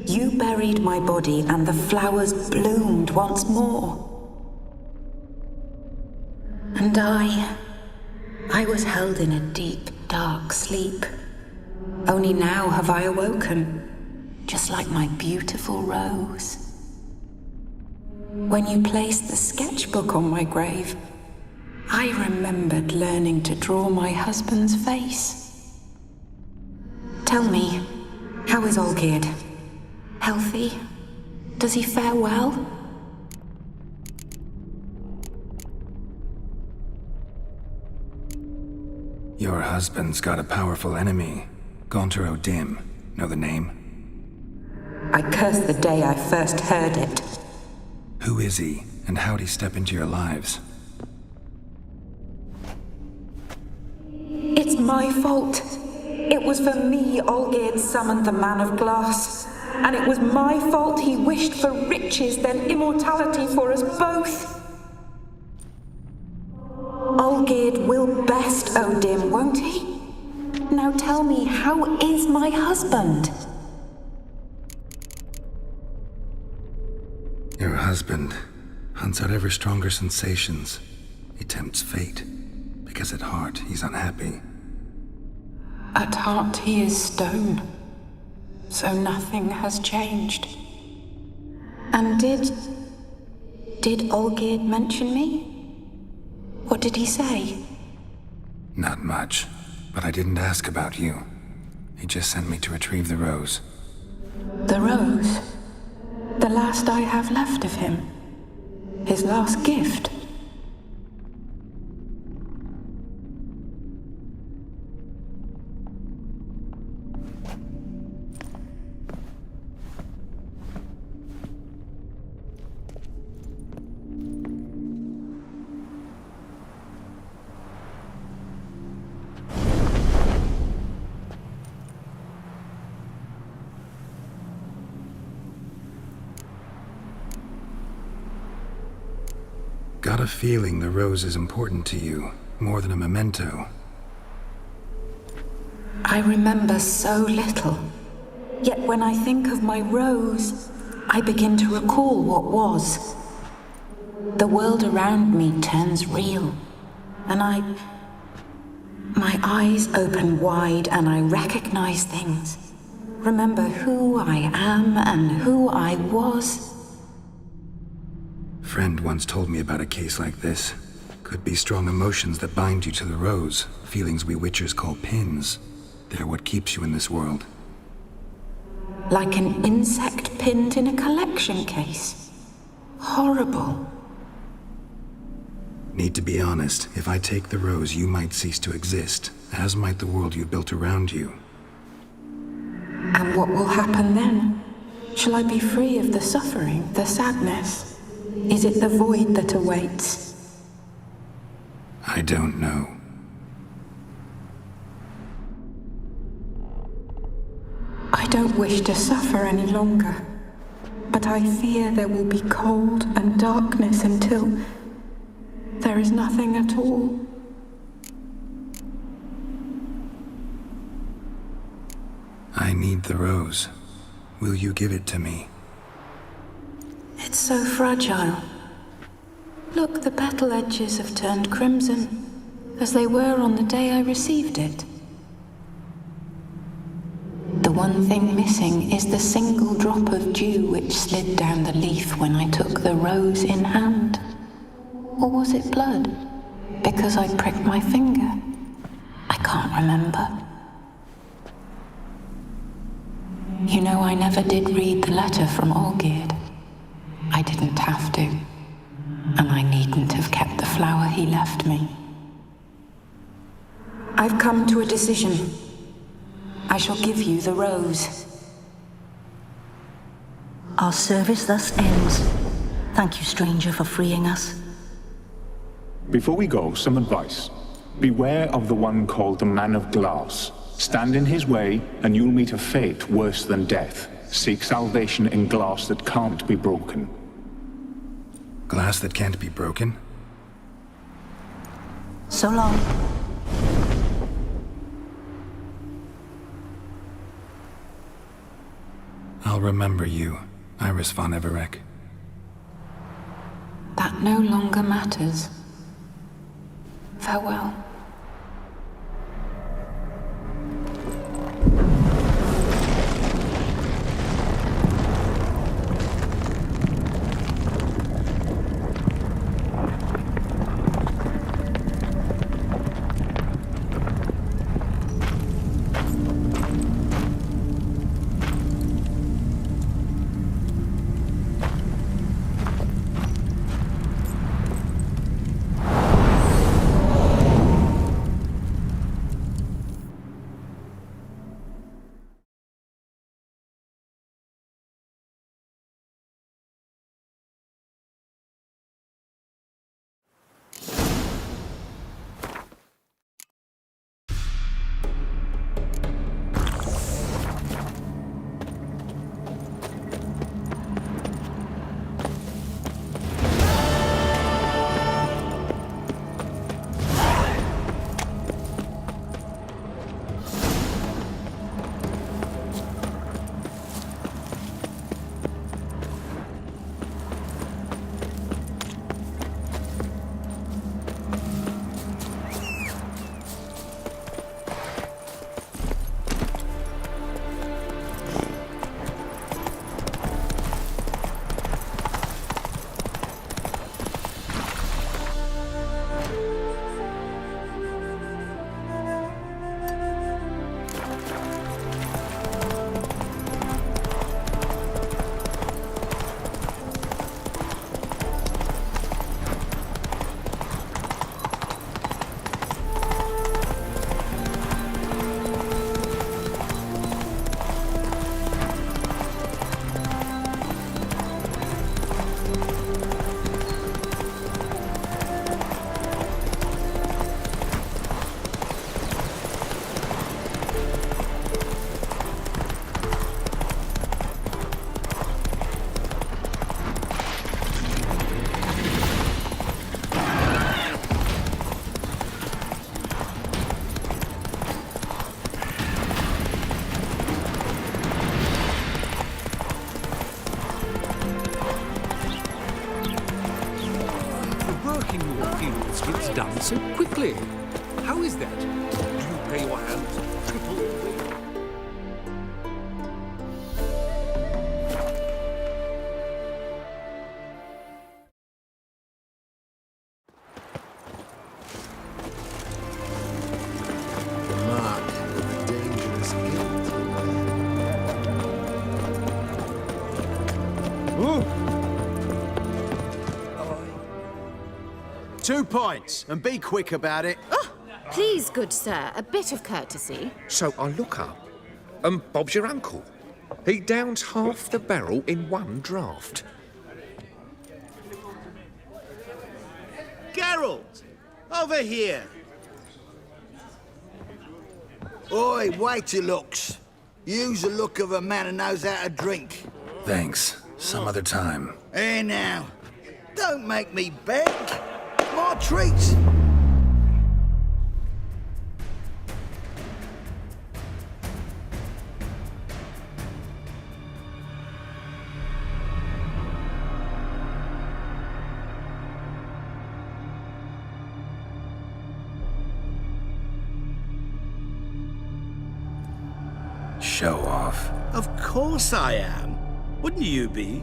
Speaker 10: you buried my body and the flowers bloomed once more. And I was held in a deep, dark sleep. Only now have I awoken, just like my beautiful rose. When you placed the sketchbook on my grave, I remembered learning to draw my husband's face. Tell me, how is Olgierd? Healthy? Does he fare well?
Speaker 7: Your husband's got a powerful enemy. Gaunter O'Dim. Know the name?
Speaker 10: I curse the day I first heard it.
Speaker 7: Who is he, and how'd he step into your lives?
Speaker 10: It's my fault. It was for me Olgierd summoned the Man of Glass. And it was my fault he wished for riches, then immortality for us both. Olgierd will best O'Dim, won't he? Now tell me, how is my husband?
Speaker 7: Your husband hunts out ever stronger sensations. He tempts fate, because at heart he's unhappy.
Speaker 10: At heart he is stone, so nothing has changed. And did Olgierd mention me? What did he say?
Speaker 7: Not much, but I didn't ask about you. He just sent me to retrieve the rose.
Speaker 10: The rose? The last I have left of him? His last gift?
Speaker 7: Got a feeling the rose is important to you, more than a memento.
Speaker 10: I remember so little. Yet when I think of my rose, I begin to recall what was. The world around me turns real, and my eyes open wide and I recognize things. Remember who I am and who I was.
Speaker 7: Friend once told me about a case like this. Could be strong emotions that bind you to the rose, feelings we witchers call pins. They're what keeps you in this world.
Speaker 10: Like an insect pinned in a collection case. Horrible.
Speaker 7: Need to be honest, if I take the rose, you might cease to exist, as might the world you've built around you.
Speaker 10: And what will happen then? Shall I be free of the suffering, the sadness? Is it the void that awaits?
Speaker 7: I don't know.
Speaker 10: I don't wish to suffer any longer, but I fear there will be cold and darkness until there is nothing at all.
Speaker 7: I need the rose. Will you give it to me?
Speaker 10: It's so fragile. Look, the petal edges have turned crimson, as they were on the day I received it. The one thing missing is the single drop of dew which slid down the leaf when I took the rose in hand. Or was it blood? Because I pricked my finger? I can't remember. You know, I never did read the letter from Olgierd. I didn't have to. he left me. I've come to a decision. I shall give you the rose.
Speaker 8: Our service thus ends. Thank you, stranger, for freeing us.
Speaker 9: Before we go, some advice. Beware of the one called the Man of Glass. Stand in his way, and you'll meet a fate worse than death. Seek salvation in glass that can't be broken.
Speaker 7: Glass that can't be broken?
Speaker 8: So long.
Speaker 7: I'll remember you, Iris von Everec.
Speaker 10: That no longer matters. Farewell.
Speaker 13: It's done so quickly. How is that? Do you pay your hands triple?
Speaker 3: The mark of the dangerous guilt. Ooh. 2 points, and be quick about it.
Speaker 11: Oh, please, good sir, a bit of courtesy.
Speaker 2: So I look up, and Bob's your uncle. He downs half the barrel in one draught.
Speaker 3: Geralt, over here.
Speaker 4: Oi, wait your looks. Use the look of a man who knows how to drink.
Speaker 7: Thanks. Some other time.
Speaker 4: Here now. Don't make me beg. More treats.
Speaker 7: Show off.
Speaker 12: Of course I am. Wouldn't you be?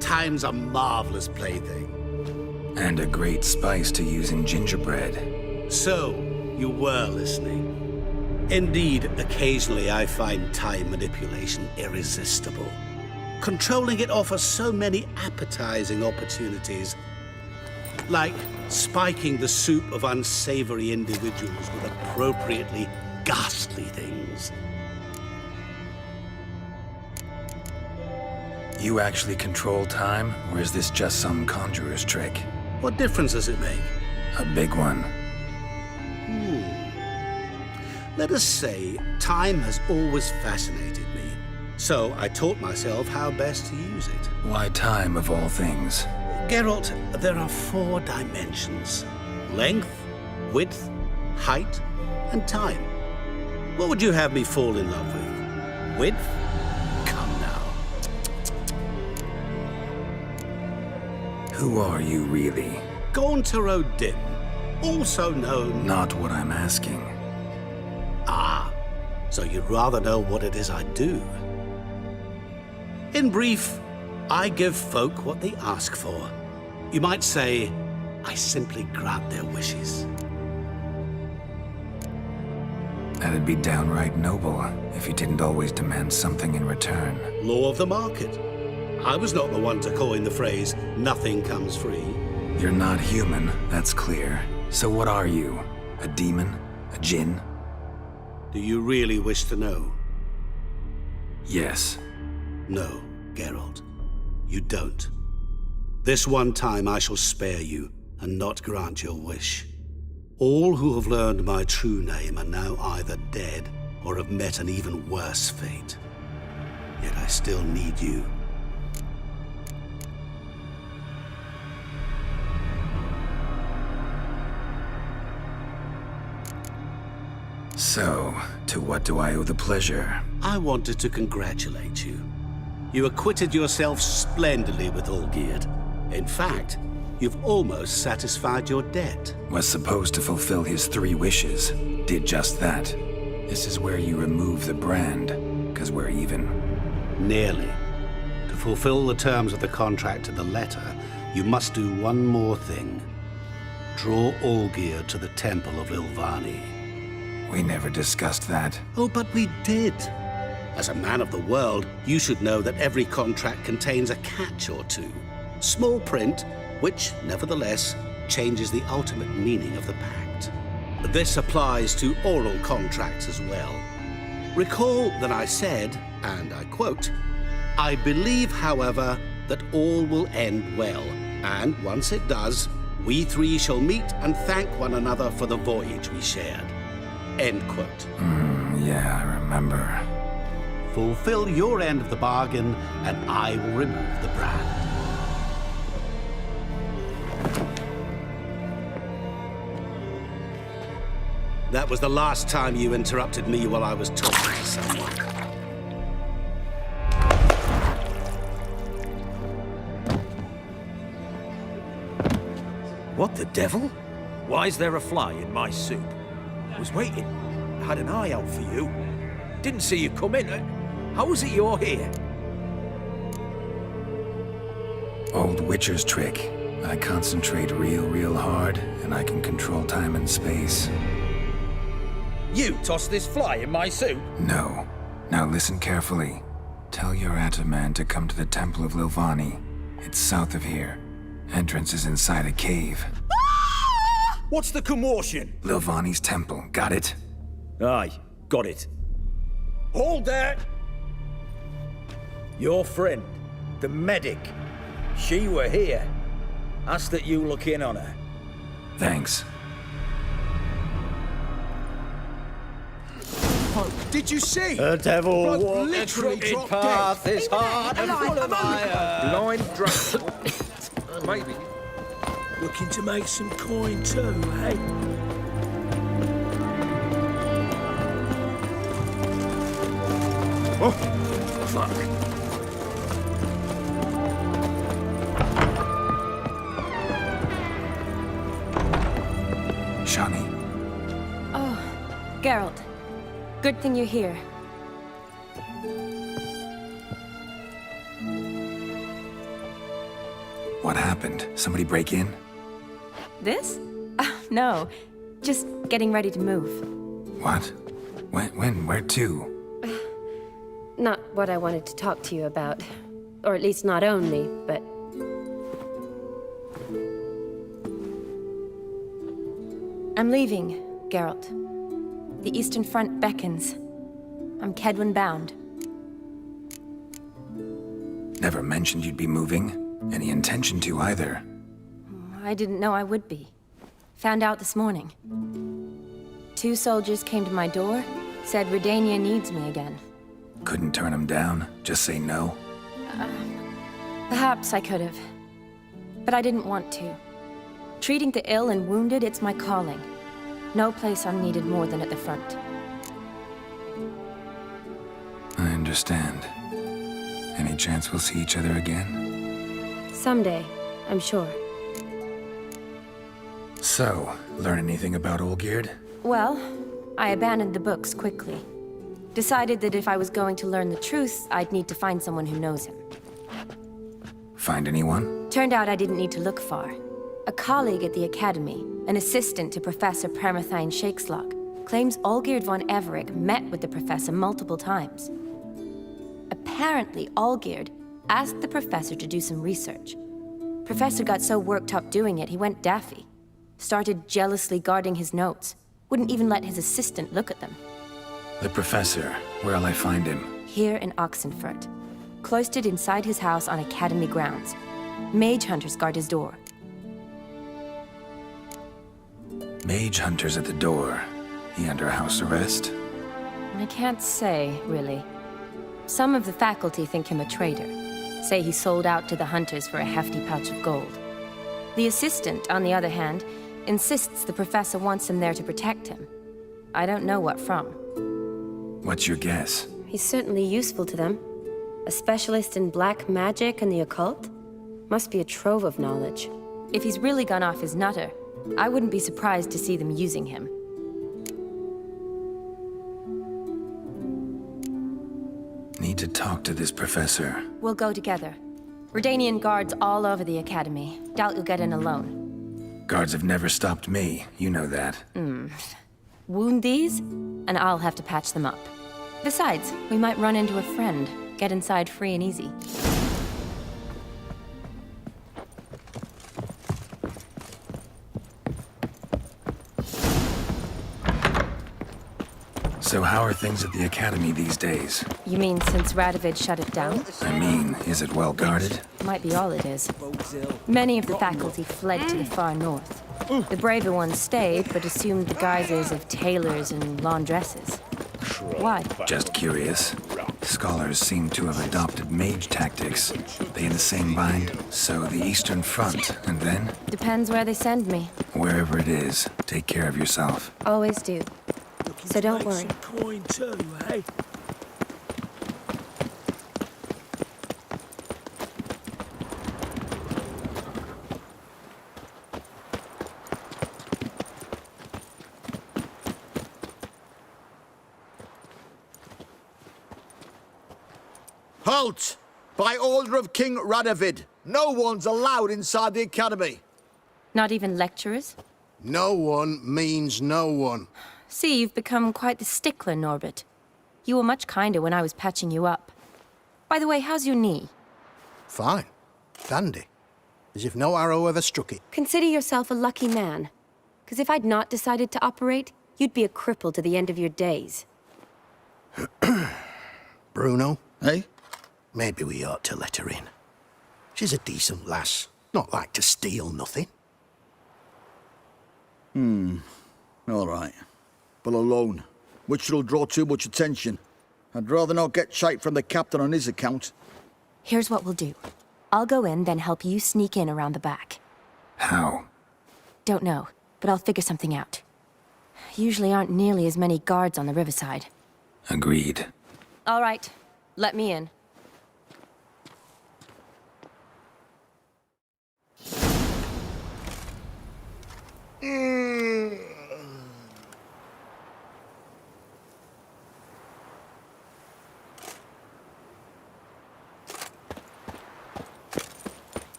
Speaker 12: Time's a marvelous plaything.
Speaker 7: And a great spice to use in gingerbread.
Speaker 12: So, you were listening. Indeed, occasionally I find time manipulation irresistible. Controlling it offers so many appetizing opportunities. Like spiking the soup of unsavory individuals with appropriately ghastly things.
Speaker 7: You actually control time, or is this just some conjurer's trick?
Speaker 12: What difference does it make?
Speaker 7: A big one.
Speaker 12: Let us say time has always fascinated me, so I taught myself how best to use it.
Speaker 7: Why time, of all things?
Speaker 12: Geralt, there are 4 dimensions. Length, width, height, and time. What would you have me fall in love with? Width? Come now.
Speaker 7: Who are you, really?
Speaker 12: Gaunter O'Dim, also known...
Speaker 7: Not what I'm asking.
Speaker 12: Ah, so you'd rather know what it is I do. In brief, I give folk what they ask for. You might say, I simply grant their wishes.
Speaker 7: That'd be downright noble if you didn't always demand something in return.
Speaker 12: Law of the market. I was not the one to coin the phrase, nothing comes free.
Speaker 7: You're not human, that's clear. So what are you? A demon? A djinn?
Speaker 12: Do you really wish to know?
Speaker 7: Yes.
Speaker 12: No, Geralt. You don't. This one time I shall spare you and not grant your wish. All who have learned my true name are now either dead or have met an even worse fate. Yet I still need you.
Speaker 7: So, to what do I owe the pleasure?
Speaker 12: I wanted to congratulate you. You acquitted yourself splendidly with Olgierd. In fact, you've almost satisfied your debt.
Speaker 7: Was supposed to fulfill his 3 wishes. Did just that. This is where you remove the brand, 'cause we're even.
Speaker 12: Nearly. To fulfill the terms of the contract to the letter, you must do one more thing. Draw Olgierd to the Temple of Lilvani.
Speaker 7: We never discussed that.
Speaker 12: Oh, but we did. As a man of the world, you should know that every contract contains a catch or two. Small print, which, nevertheless, changes the ultimate meaning of the pact. This applies to oral contracts as well. Recall that I said, and I quote, "I believe, however, that all will end well, and once it does, we 3 shall meet and thank one another for the voyage we shared." End quote.
Speaker 7: Yeah, I remember.
Speaker 12: Fulfill your end of the bargain, and I will remove the brand. That was the last time you interrupted me while I was talking to someone.
Speaker 14: What the devil? Why is there a fly in my soup? I was waiting. Had an eye out for you. Didn't see you come in. How is it you're here?
Speaker 7: Old Witcher's trick. I concentrate real hard, and I can control time and space.
Speaker 14: You tossed this fly in my soup?
Speaker 7: No. Now listen carefully. Tell your Ataman to come to the Temple of Lilvani. It's south of here. Entrance is inside a cave.
Speaker 14: What's the commotion?
Speaker 7: Lilvani's temple, got it?
Speaker 14: Aye, got it. Hold there! Your friend, the medic, she were here. Asked that you look in on her.
Speaker 7: Thanks.
Speaker 3: Oh, did you see?
Speaker 14: The devil
Speaker 3: Blood
Speaker 14: walked
Speaker 3: literally
Speaker 14: the
Speaker 3: dropped
Speaker 14: path
Speaker 3: dead.
Speaker 14: is hard and full of iron.
Speaker 2: Blind drunk. Maybe.
Speaker 5: Looking to make some coin too, eh?
Speaker 2: Oh, fuck.
Speaker 7: Shani.
Speaker 15: Oh, Geralt. Good thing you're here.
Speaker 7: What happened? Somebody break in?
Speaker 15: This? No. Just getting ready to move.
Speaker 7: What? When? Where to?
Speaker 15: Not what I wanted to talk to you about. Or at least not only, but... I'm leaving, Geralt. The Eastern Front beckons. I'm Kedwin bound.
Speaker 1: Never mentioned you'd be moving. Any intention to either.
Speaker 15: I didn't know I would be. Found out this morning. 2 soldiers came to my door, said Redania needs me again.
Speaker 1: Couldn't turn him down? Just say no?
Speaker 15: Perhaps I could have. But I didn't want to. Treating the ill and wounded, it's my calling. No place I'm needed more than at the front.
Speaker 1: I understand. Any chance we'll see each other again?
Speaker 15: Someday, I'm sure.
Speaker 1: So, learn anything about Olgierd?
Speaker 15: Well, I abandoned the books quickly. Decided that if I was going to learn the truth, I'd need to find someone who knows him.
Speaker 1: Find anyone?
Speaker 15: Turned out I didn't need to look far. A colleague at the Academy, an assistant to Professor Permathine Shakeslok, claims Olgierd von Everec met with the professor multiple times. Apparently, Olgierd asked the professor to do some research. Professor got so worked up doing it, he went daffy. Started jealously guarding his notes. Wouldn't even let his assistant look at them.
Speaker 1: The professor. Where'll I find him?
Speaker 15: Here in Oxenfurt. Cloistered inside his house on Academy grounds. Mage hunters guard his door.
Speaker 1: Mage hunters at the door. He under house arrest?
Speaker 15: I can't say, really. Some of the faculty think him a traitor. Say he sold out to the hunters for a hefty pouch of gold. The assistant, on the other hand, insists the professor wants him there to protect him. I don't know what from.
Speaker 1: What's your guess?
Speaker 15: He's certainly useful to them. A specialist in black magic and the occult? Must be a trove of knowledge. If he's really gone off his nutter, I wouldn't be surprised to see them using him.
Speaker 1: Need to talk to this professor.
Speaker 15: We'll go together. Redanian guards all over the Academy. Doubt you'll get in alone.
Speaker 1: Guards have never stopped me. You know that.
Speaker 15: Wound these, and I'll have to patch them up. Besides, we might run into a friend. Get inside free and easy.
Speaker 1: So how are things at the Academy these days?
Speaker 15: You mean since Radovid shut it down?
Speaker 1: I mean, is it well guarded?
Speaker 15: Might be all it is. Many of the faculty fled to the far north. The braver ones stayed, but assumed the guises of tailors and laundresses. Why?
Speaker 1: Just curious. Scholars seem to have adopted mage tactics. They in the same bind? So the Eastern Front, and then?
Speaker 15: Depends where they send me.
Speaker 1: Wherever it is, take care of yourself.
Speaker 15: Always do. So don't worry.
Speaker 5: Coin too, eh?
Speaker 3: Halt! By order of King Radovid, no one's allowed inside the Academy.
Speaker 15: Not even lecturers?
Speaker 3: No one means no one.
Speaker 15: See, you've become quite the stickler, Norbert. You were much kinder when I was patching you up. By the way, how's your knee?
Speaker 3: Fine. Dandy. As if no arrow ever struck it.
Speaker 15: Consider yourself a lucky man. Because if I'd not decided to operate, you'd be a cripple to the end of your days.
Speaker 3: Bruno? Eh? Maybe we ought to let her in. She's a decent lass. Not like to steal nothing.
Speaker 16: All right. But alone, which will draw too much attention. I'd rather not get shite from the captain on his account.
Speaker 15: Here's what we'll do. I'll go in, then help you sneak in around the back.
Speaker 1: How?
Speaker 15: Don't know, but I'll figure something out. Usually aren't nearly as many guards on the riverside.
Speaker 1: Agreed.
Speaker 15: All right, let me in.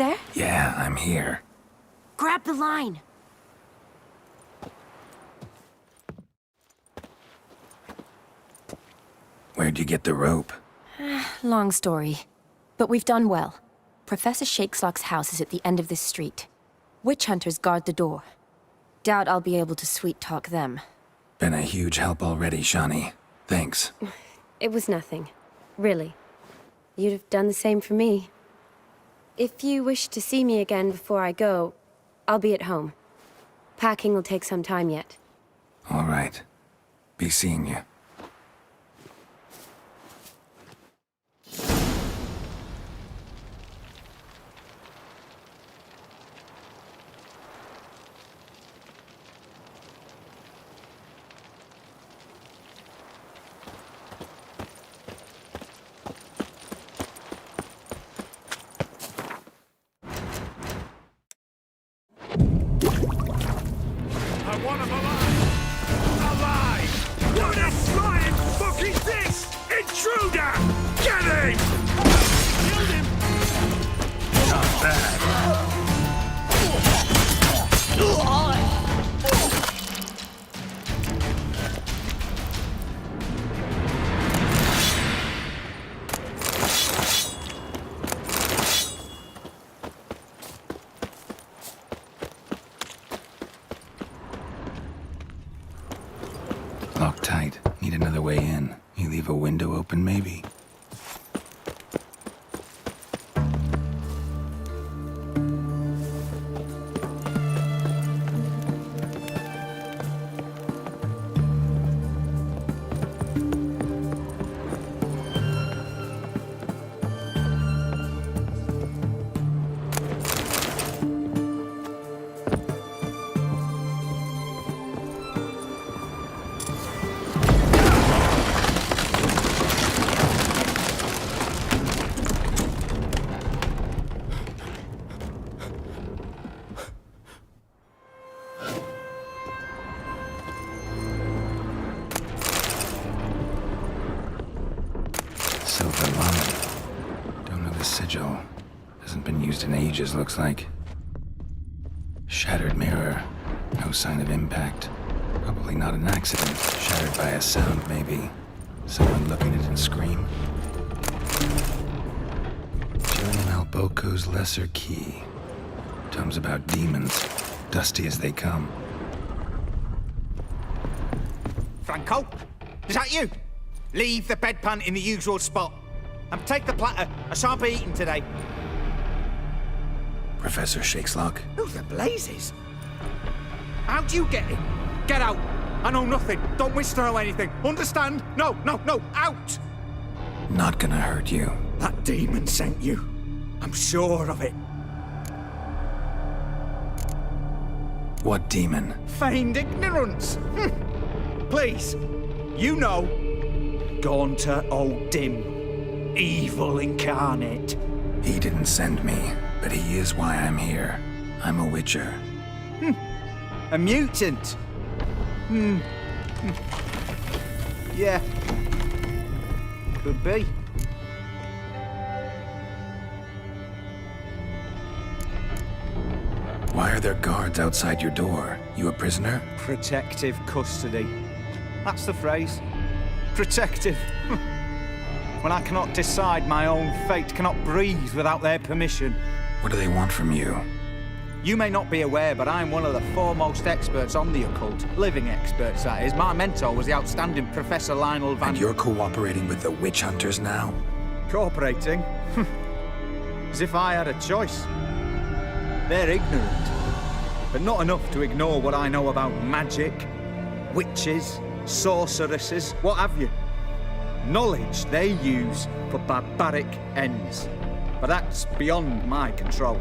Speaker 15: there?
Speaker 1: Yeah, I'm here.
Speaker 15: Grab the line.
Speaker 1: Where'd you get the rope?
Speaker 15: Long story. But we've done well. Professor Shakeslock's house is at the end of this street. Witch hunters guard the door. Doubt I'll be able to sweet-talk them.
Speaker 1: Been a huge help already, Shawnee. Thanks.
Speaker 15: It was nothing. Really. You'd have done the same for me. If you wish to see me again before I go, I'll be at home. Packing will take some time yet.
Speaker 1: All right. Be seeing you. Locked tight. Need another way in. You leave a window open, maybe? Silver line. Don't know the sigil. Hasn't been used in ages, looks like. Shattered mirror. No sign of impact. Probably not an accident. Shattered by a sound, maybe. Someone look at it and scream. Gillian Alboco's lesser key. Tomes about demons. Dusty as they come.
Speaker 17: Franco? Is that you? Leave the bedpan in the usual spot. And take the platter. I shan't be eating today.
Speaker 1: Professor Shakeslock?
Speaker 17: Who the blazes? How'd you get in? Get out. I know nothing. Don't wish to know anything. Understand? No, out!
Speaker 1: Not gonna hurt you.
Speaker 17: That demon sent you. I'm sure of it.
Speaker 1: What demon?
Speaker 17: Feigned ignorance. Please, you know. Gaunter O'Dim. Evil incarnate.
Speaker 1: He didn't send me, but he is why I'm here. I'm a witcher.
Speaker 17: A mutant. Yeah. Could be.
Speaker 1: Why are there guards outside your door? You a prisoner?
Speaker 17: Protective custody. That's the phrase. Protective. When I cannot decide my own fate, cannot breathe without their permission.
Speaker 1: What do they want from you?
Speaker 17: You may not be aware, but I'm one of the foremost experts on the occult. Living experts, that is. My mentor was the outstanding Professor Lionel Van...
Speaker 1: And you're cooperating with the witch hunters now?
Speaker 17: Cooperating? As if I had a choice. They're ignorant, but not enough to ignore what I know about magic, witches, sorceresses, what have you. Knowledge they use for barbaric ends. But that's beyond my control.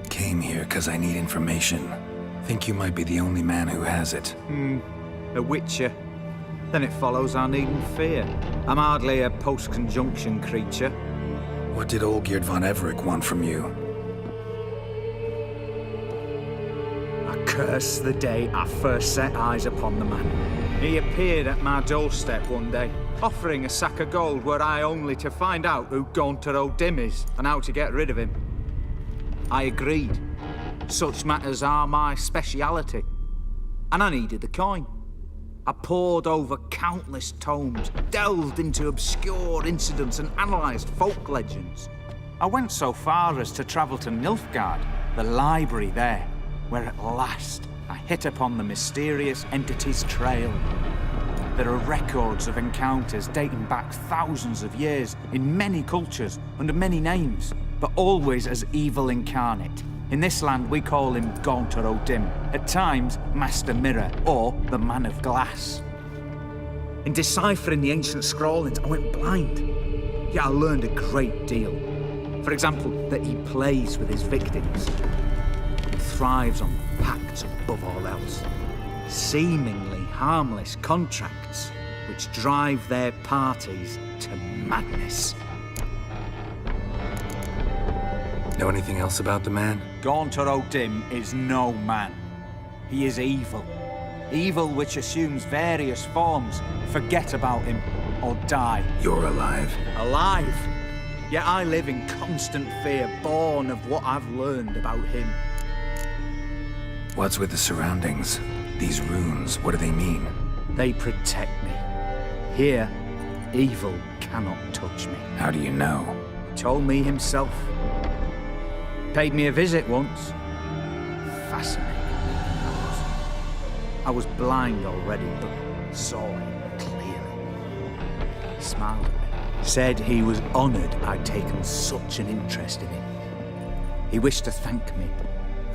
Speaker 1: Came here because I need information. Think you might be the only man who has it.
Speaker 17: A witcher. Then it follows I needn't fear. I'm hardly a post-conjunction creature.
Speaker 1: What did Olgierd von Everec want from you?
Speaker 17: A Curse the day I first set eyes upon the man. He appeared at my doorstep one day, offering a sack of gold were I only to find out who Gaunter O'Dim is and how to get rid of him. I agreed. Such matters are my speciality. And I needed the coin. I pored over countless tomes, delved into obscure incidents and analysed folk legends. I went so far as to travel to Nilfgaard, the library there, where at last I hit upon the mysterious entity's trail. There are records of encounters dating back thousands of years in many cultures, under many names, but always as evil incarnate. In this land, we call him Gaunter O'Dim, at times Master Mirror, or the Man of Glass. In deciphering the ancient scrawlings, I went blind, yet I learned a great deal. For example, that he plays with his victims, and thrives on pacts above all else. Seemingly harmless contracts which drive their parties to madness.
Speaker 7: Know anything else about the man?
Speaker 17: Gaunter O'Dim is no man. He is evil. Evil which assumes various forms. Forget about him, or die.
Speaker 7: You're alive.
Speaker 17: Alive? Yet I live in constant fear, born of what I've learned about him.
Speaker 7: What's with the surroundings? These runes, what do they mean?
Speaker 17: They protect me. Here, evil cannot touch me.
Speaker 7: How do you know?
Speaker 17: He told me himself. Paid me a visit once. Fascinating. I was blind already, but saw him clearly. He smiled at me. Said he was honoured I'd taken such an interest in him. He wished to thank me,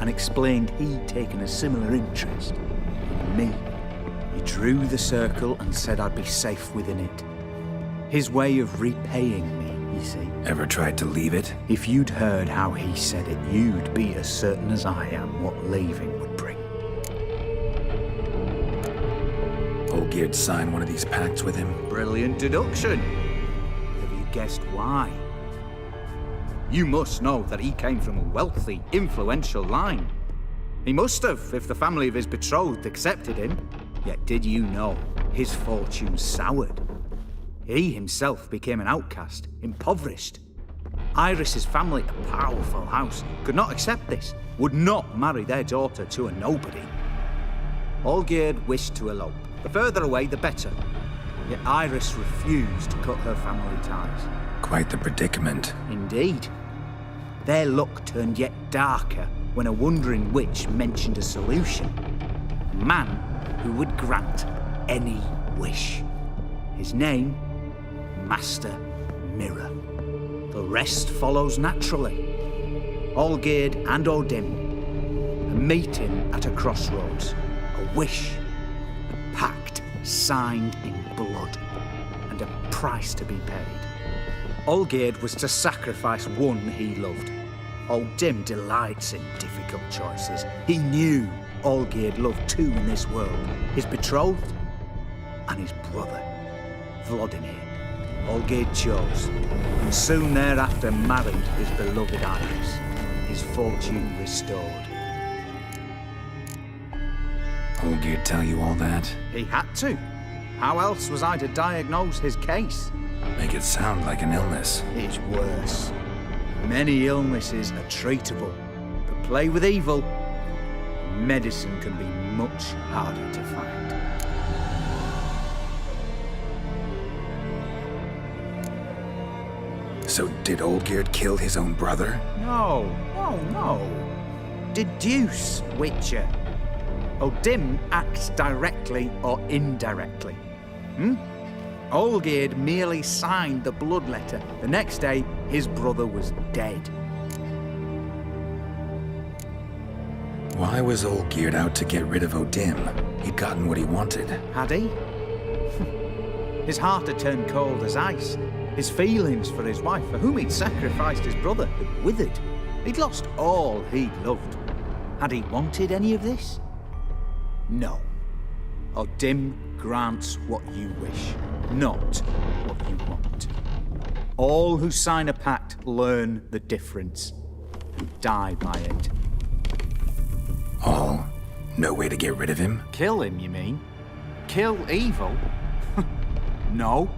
Speaker 17: and explained he'd taken a similar interest in me. He drew the circle and said I'd be safe within it. His way of repaying me, you see.
Speaker 7: Ever tried to leave it?
Speaker 17: If you'd heard how he said it, you'd be as certain as I am what leaving would bring.
Speaker 7: Olgierd signed one of these pacts with him?
Speaker 17: Brilliant deduction. Have you guessed why? You must know that he came from a wealthy, influential line. He must have, if the family of his betrothed accepted him. Yet did you know his fortune soured? He himself became an outcast, impoverished. Iris's family, a powerful house, could not accept this, would not marry their daughter to a nobody. Olgierd wished to elope. The further away, the better. Yet Iris refused to cut her family ties.
Speaker 7: Quite the predicament.
Speaker 17: Indeed. Their luck turned yet darker when a wandering witch mentioned a solution. A man who would grant any wish. His name, Master Mirror. The rest follows naturally. Olgierd and O'Dim, a meeting at a crossroads, a wish, a pact signed in blood, and a price to be paid. Olgierd was to sacrifice one he loved. O'Dim delights in difficult choices. He knew Olgierd loved two in this world, his betrothed and his brother, Vladimir. Olgierd chose, and soon thereafter married his beloved Iris, his fortune restored.
Speaker 7: Olgierd tell you all that?
Speaker 17: He had to. How else was I to diagnose his case?
Speaker 7: Make it sound like an illness.
Speaker 17: It's worse. Many illnesses are treatable, but play with evil, medicine can be much harder to find.
Speaker 7: So did Olgierd kill his own brother?
Speaker 17: No. Deduce, Witcher. O'Dim acts directly or indirectly. Olgierd merely signed the blood letter. The next day, his brother was dead.
Speaker 7: Why was Olgierd out to get rid of O'Dim? He'd gotten what he wanted.
Speaker 17: Had he? His heart had turned cold as ice. His feelings for his wife, for whom he'd sacrificed his brother, had withered. He'd lost all he'd loved. Had he wanted any of this? No. O'Dim grants what you wish, not what you want. All who sign a pact learn the difference and die by it.
Speaker 7: All?
Speaker 1: No way to get rid of him?
Speaker 17: Kill him, you mean? Kill evil? No.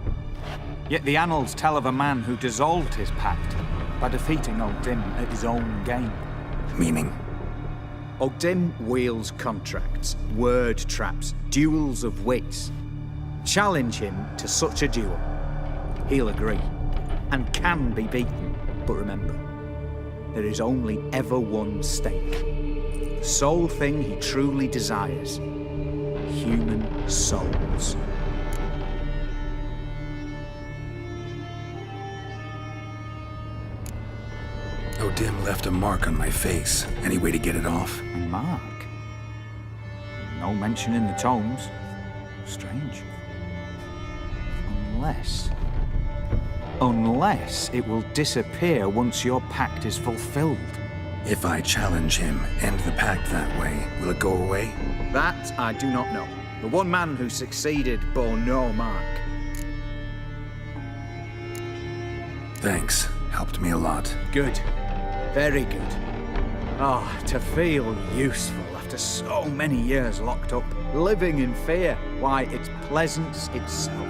Speaker 17: Yet the annals tell of a man who dissolved his pact by defeating Ogdim at his own game.
Speaker 1: Meaning?
Speaker 17: Ogdim wields contracts, word traps, duels of wits. Challenge him to such a duel. He'll agree, and can be beaten. But remember, there is only ever one stake. The sole thing he truly desires. Human souls.
Speaker 1: Ogdim left a mark on my face. Any way to get it off?
Speaker 17: A mark? No mention in the tomes. Strange. Unless it will disappear once your pact is fulfilled.
Speaker 1: If I challenge him, end the pact that way, will it go away?
Speaker 17: That I do not know. The one man who succeeded bore no mark.
Speaker 1: Thanks. Helped me a lot.
Speaker 17: Good. Very good. Oh, to feel useful after so many years locked up, living in fear. Why, it's pleasance itself.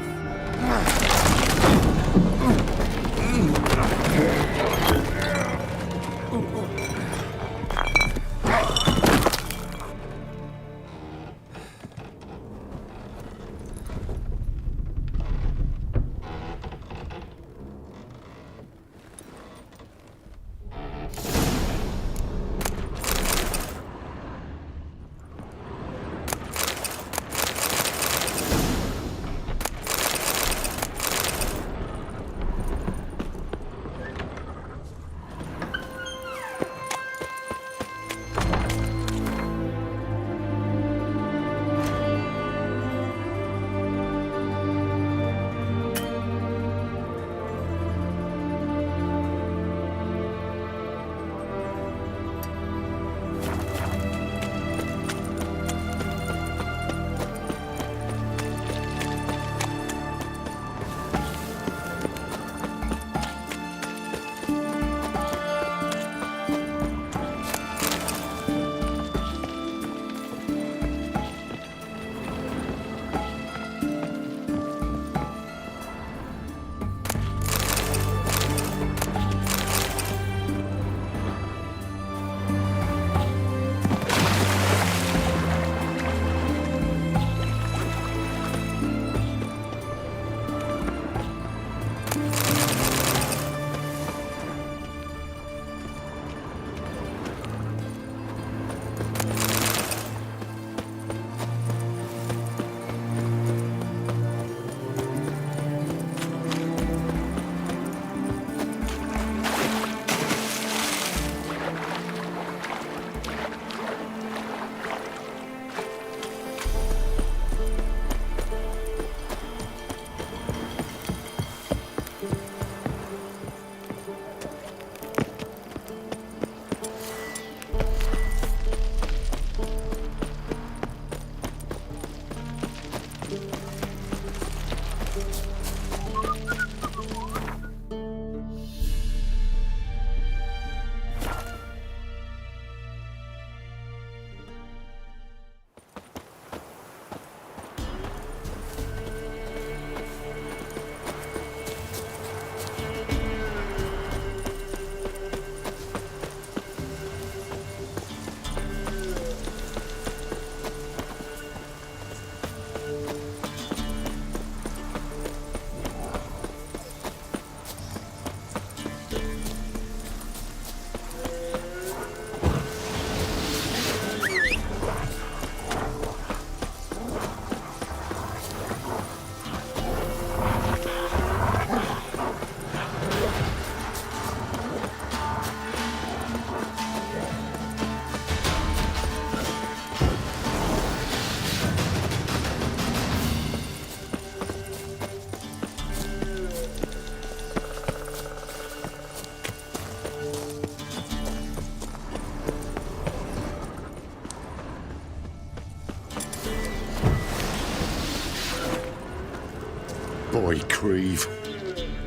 Speaker 18: Boy, Creve,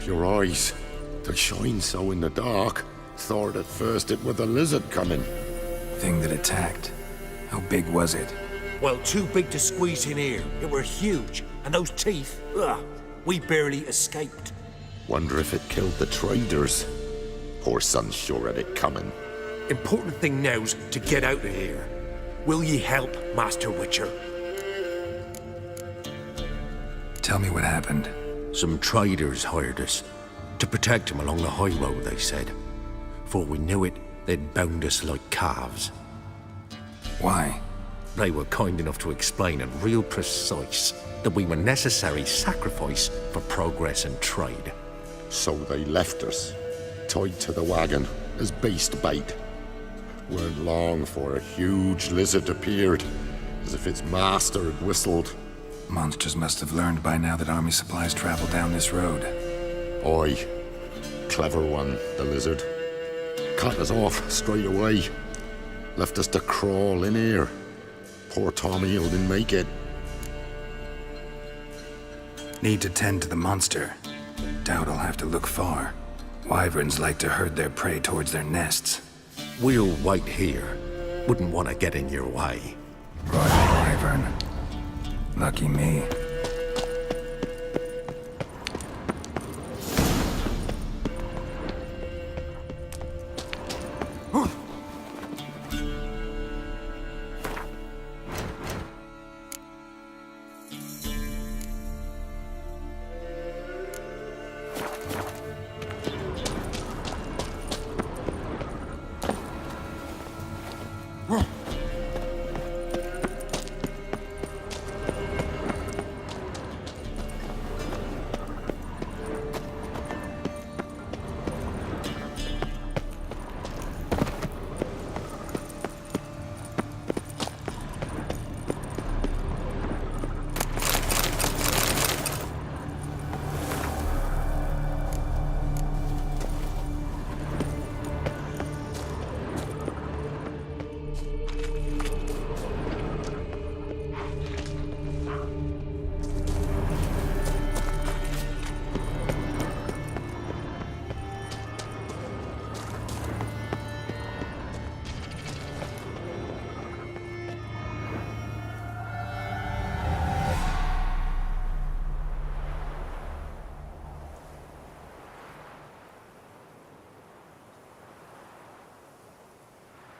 Speaker 18: your eyes, they shine so in the dark. Thought at first it were the lizard coming.
Speaker 1: Thing that attacked. How big was it?
Speaker 19: Well, too big to squeeze in here. It were huge. And those teeth, ugh, we barely escaped.
Speaker 18: Wonder if it killed the traders. Poor son's sure had it coming.
Speaker 19: Important thing now's to get out of here. Will ye help, Master Witcher?
Speaker 1: Tell me what happened.
Speaker 19: Some traders hired us. To protect them along the high road, they said. Before we knew it, they'd bound us like calves.
Speaker 1: Why?
Speaker 19: They were kind enough to explain and real precise that we were necessary sacrifice for progress and trade.
Speaker 18: So they left us, tied to the wagon, as beast bait. Weren't long for a huge lizard appeared, as if its master had whistled.
Speaker 1: Monsters must have learned by now that army supplies travel down this road.
Speaker 18: Oi. Clever one, the lizard. Cut us off straight away. Left us to crawl in here. Poor Tommy didn't make it.
Speaker 1: Need to tend to the monster. Doubt I'll have to look far. Wyverns like to herd their prey towards their nests.
Speaker 19: We'll wait here. Wouldn't want to get in your way.
Speaker 1: Right, Wyvern. Lucky me.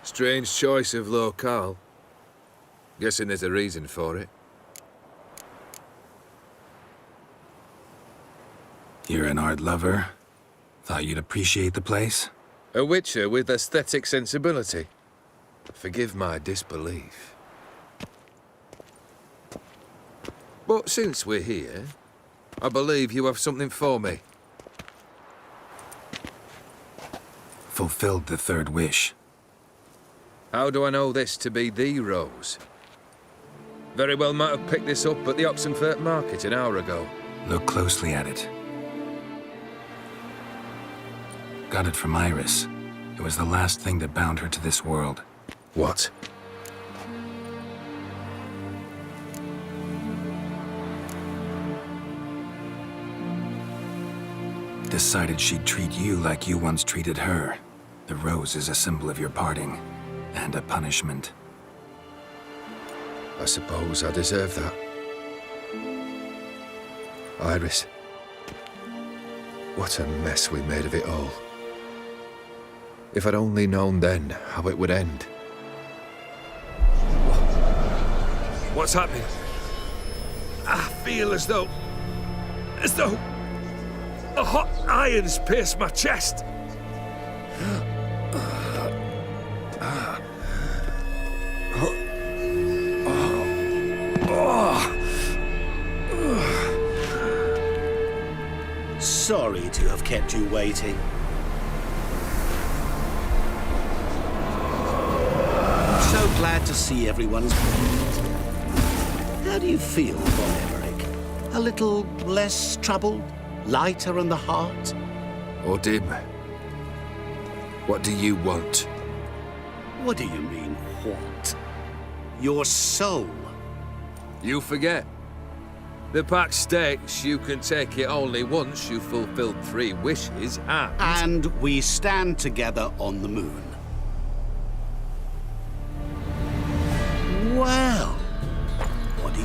Speaker 2: Strange choice of locale. Guessing there's a reason for it.
Speaker 1: You're an art lover. Thought you'd appreciate the place?
Speaker 2: A witcher with aesthetic sensibility. Forgive my disbelief. But since we're here, I believe you have something for me.
Speaker 1: Fulfilled the third wish.
Speaker 2: How do I know this to be the rose? Very well might have picked this up at the Oxenfurt market an hour ago.
Speaker 1: Look closely at it. Got it from Iris. It was the last thing that bound her to this world.
Speaker 2: What?
Speaker 1: Decided she'd treat you like you once treated her. The rose is a symbol of your parting. And a punishment.
Speaker 2: I suppose I deserve that. Iris. What a mess we made of it all. If I'd only known then how it would end. What's happening? I feel as though a hot iron's pierced my chest.
Speaker 12: Sorry to have kept you waiting. I'm so glad to see everyone's pleased. How do you feel, von Everec? A little less troubled? Lighter on the heart?
Speaker 2: Or dim? What do you want?
Speaker 12: What do you mean, what? Your soul.
Speaker 2: You forget. The pact states you can take it only once you've fulfilled 3 wishes
Speaker 12: And we stand together on the moon.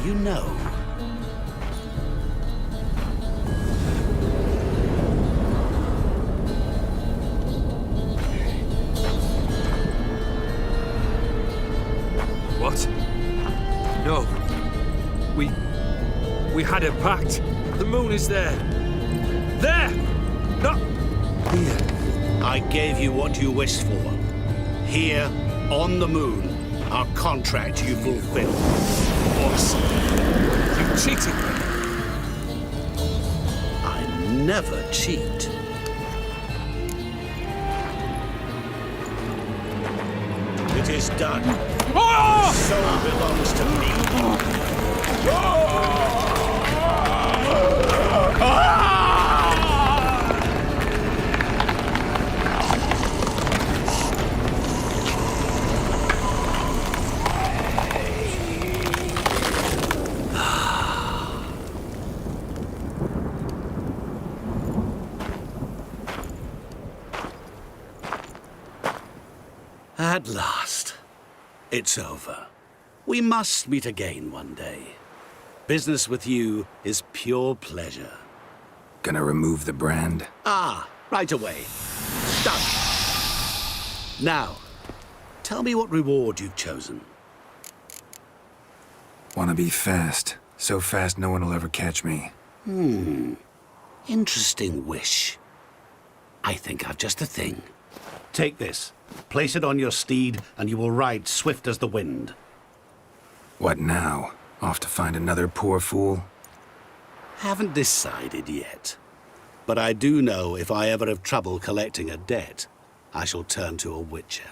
Speaker 12: you know?
Speaker 2: What? No. We had a pact. The moon is there. There! Not here.
Speaker 12: I gave you what you wished for. Here, on the moon, our contract you fulfilled.
Speaker 2: Awesome. You cheated me.
Speaker 12: I never cheat. It is done. The soul belongs to me. At last. It's over. We must meet again one day. Business with you is pure pleasure.
Speaker 1: Gonna remove the brand?
Speaker 12: Ah, right away. Done. Now, tell me what reward you've chosen.
Speaker 1: Wanna be fast. So fast no one will ever catch me.
Speaker 12: Interesting wish. I think I've just the thing. Take this. Place it on your steed, and you will ride swift as the wind.
Speaker 1: What now? Off to find another poor fool?
Speaker 12: Haven't decided yet. But I do know if I ever have trouble collecting a debt, I shall turn to a witcher.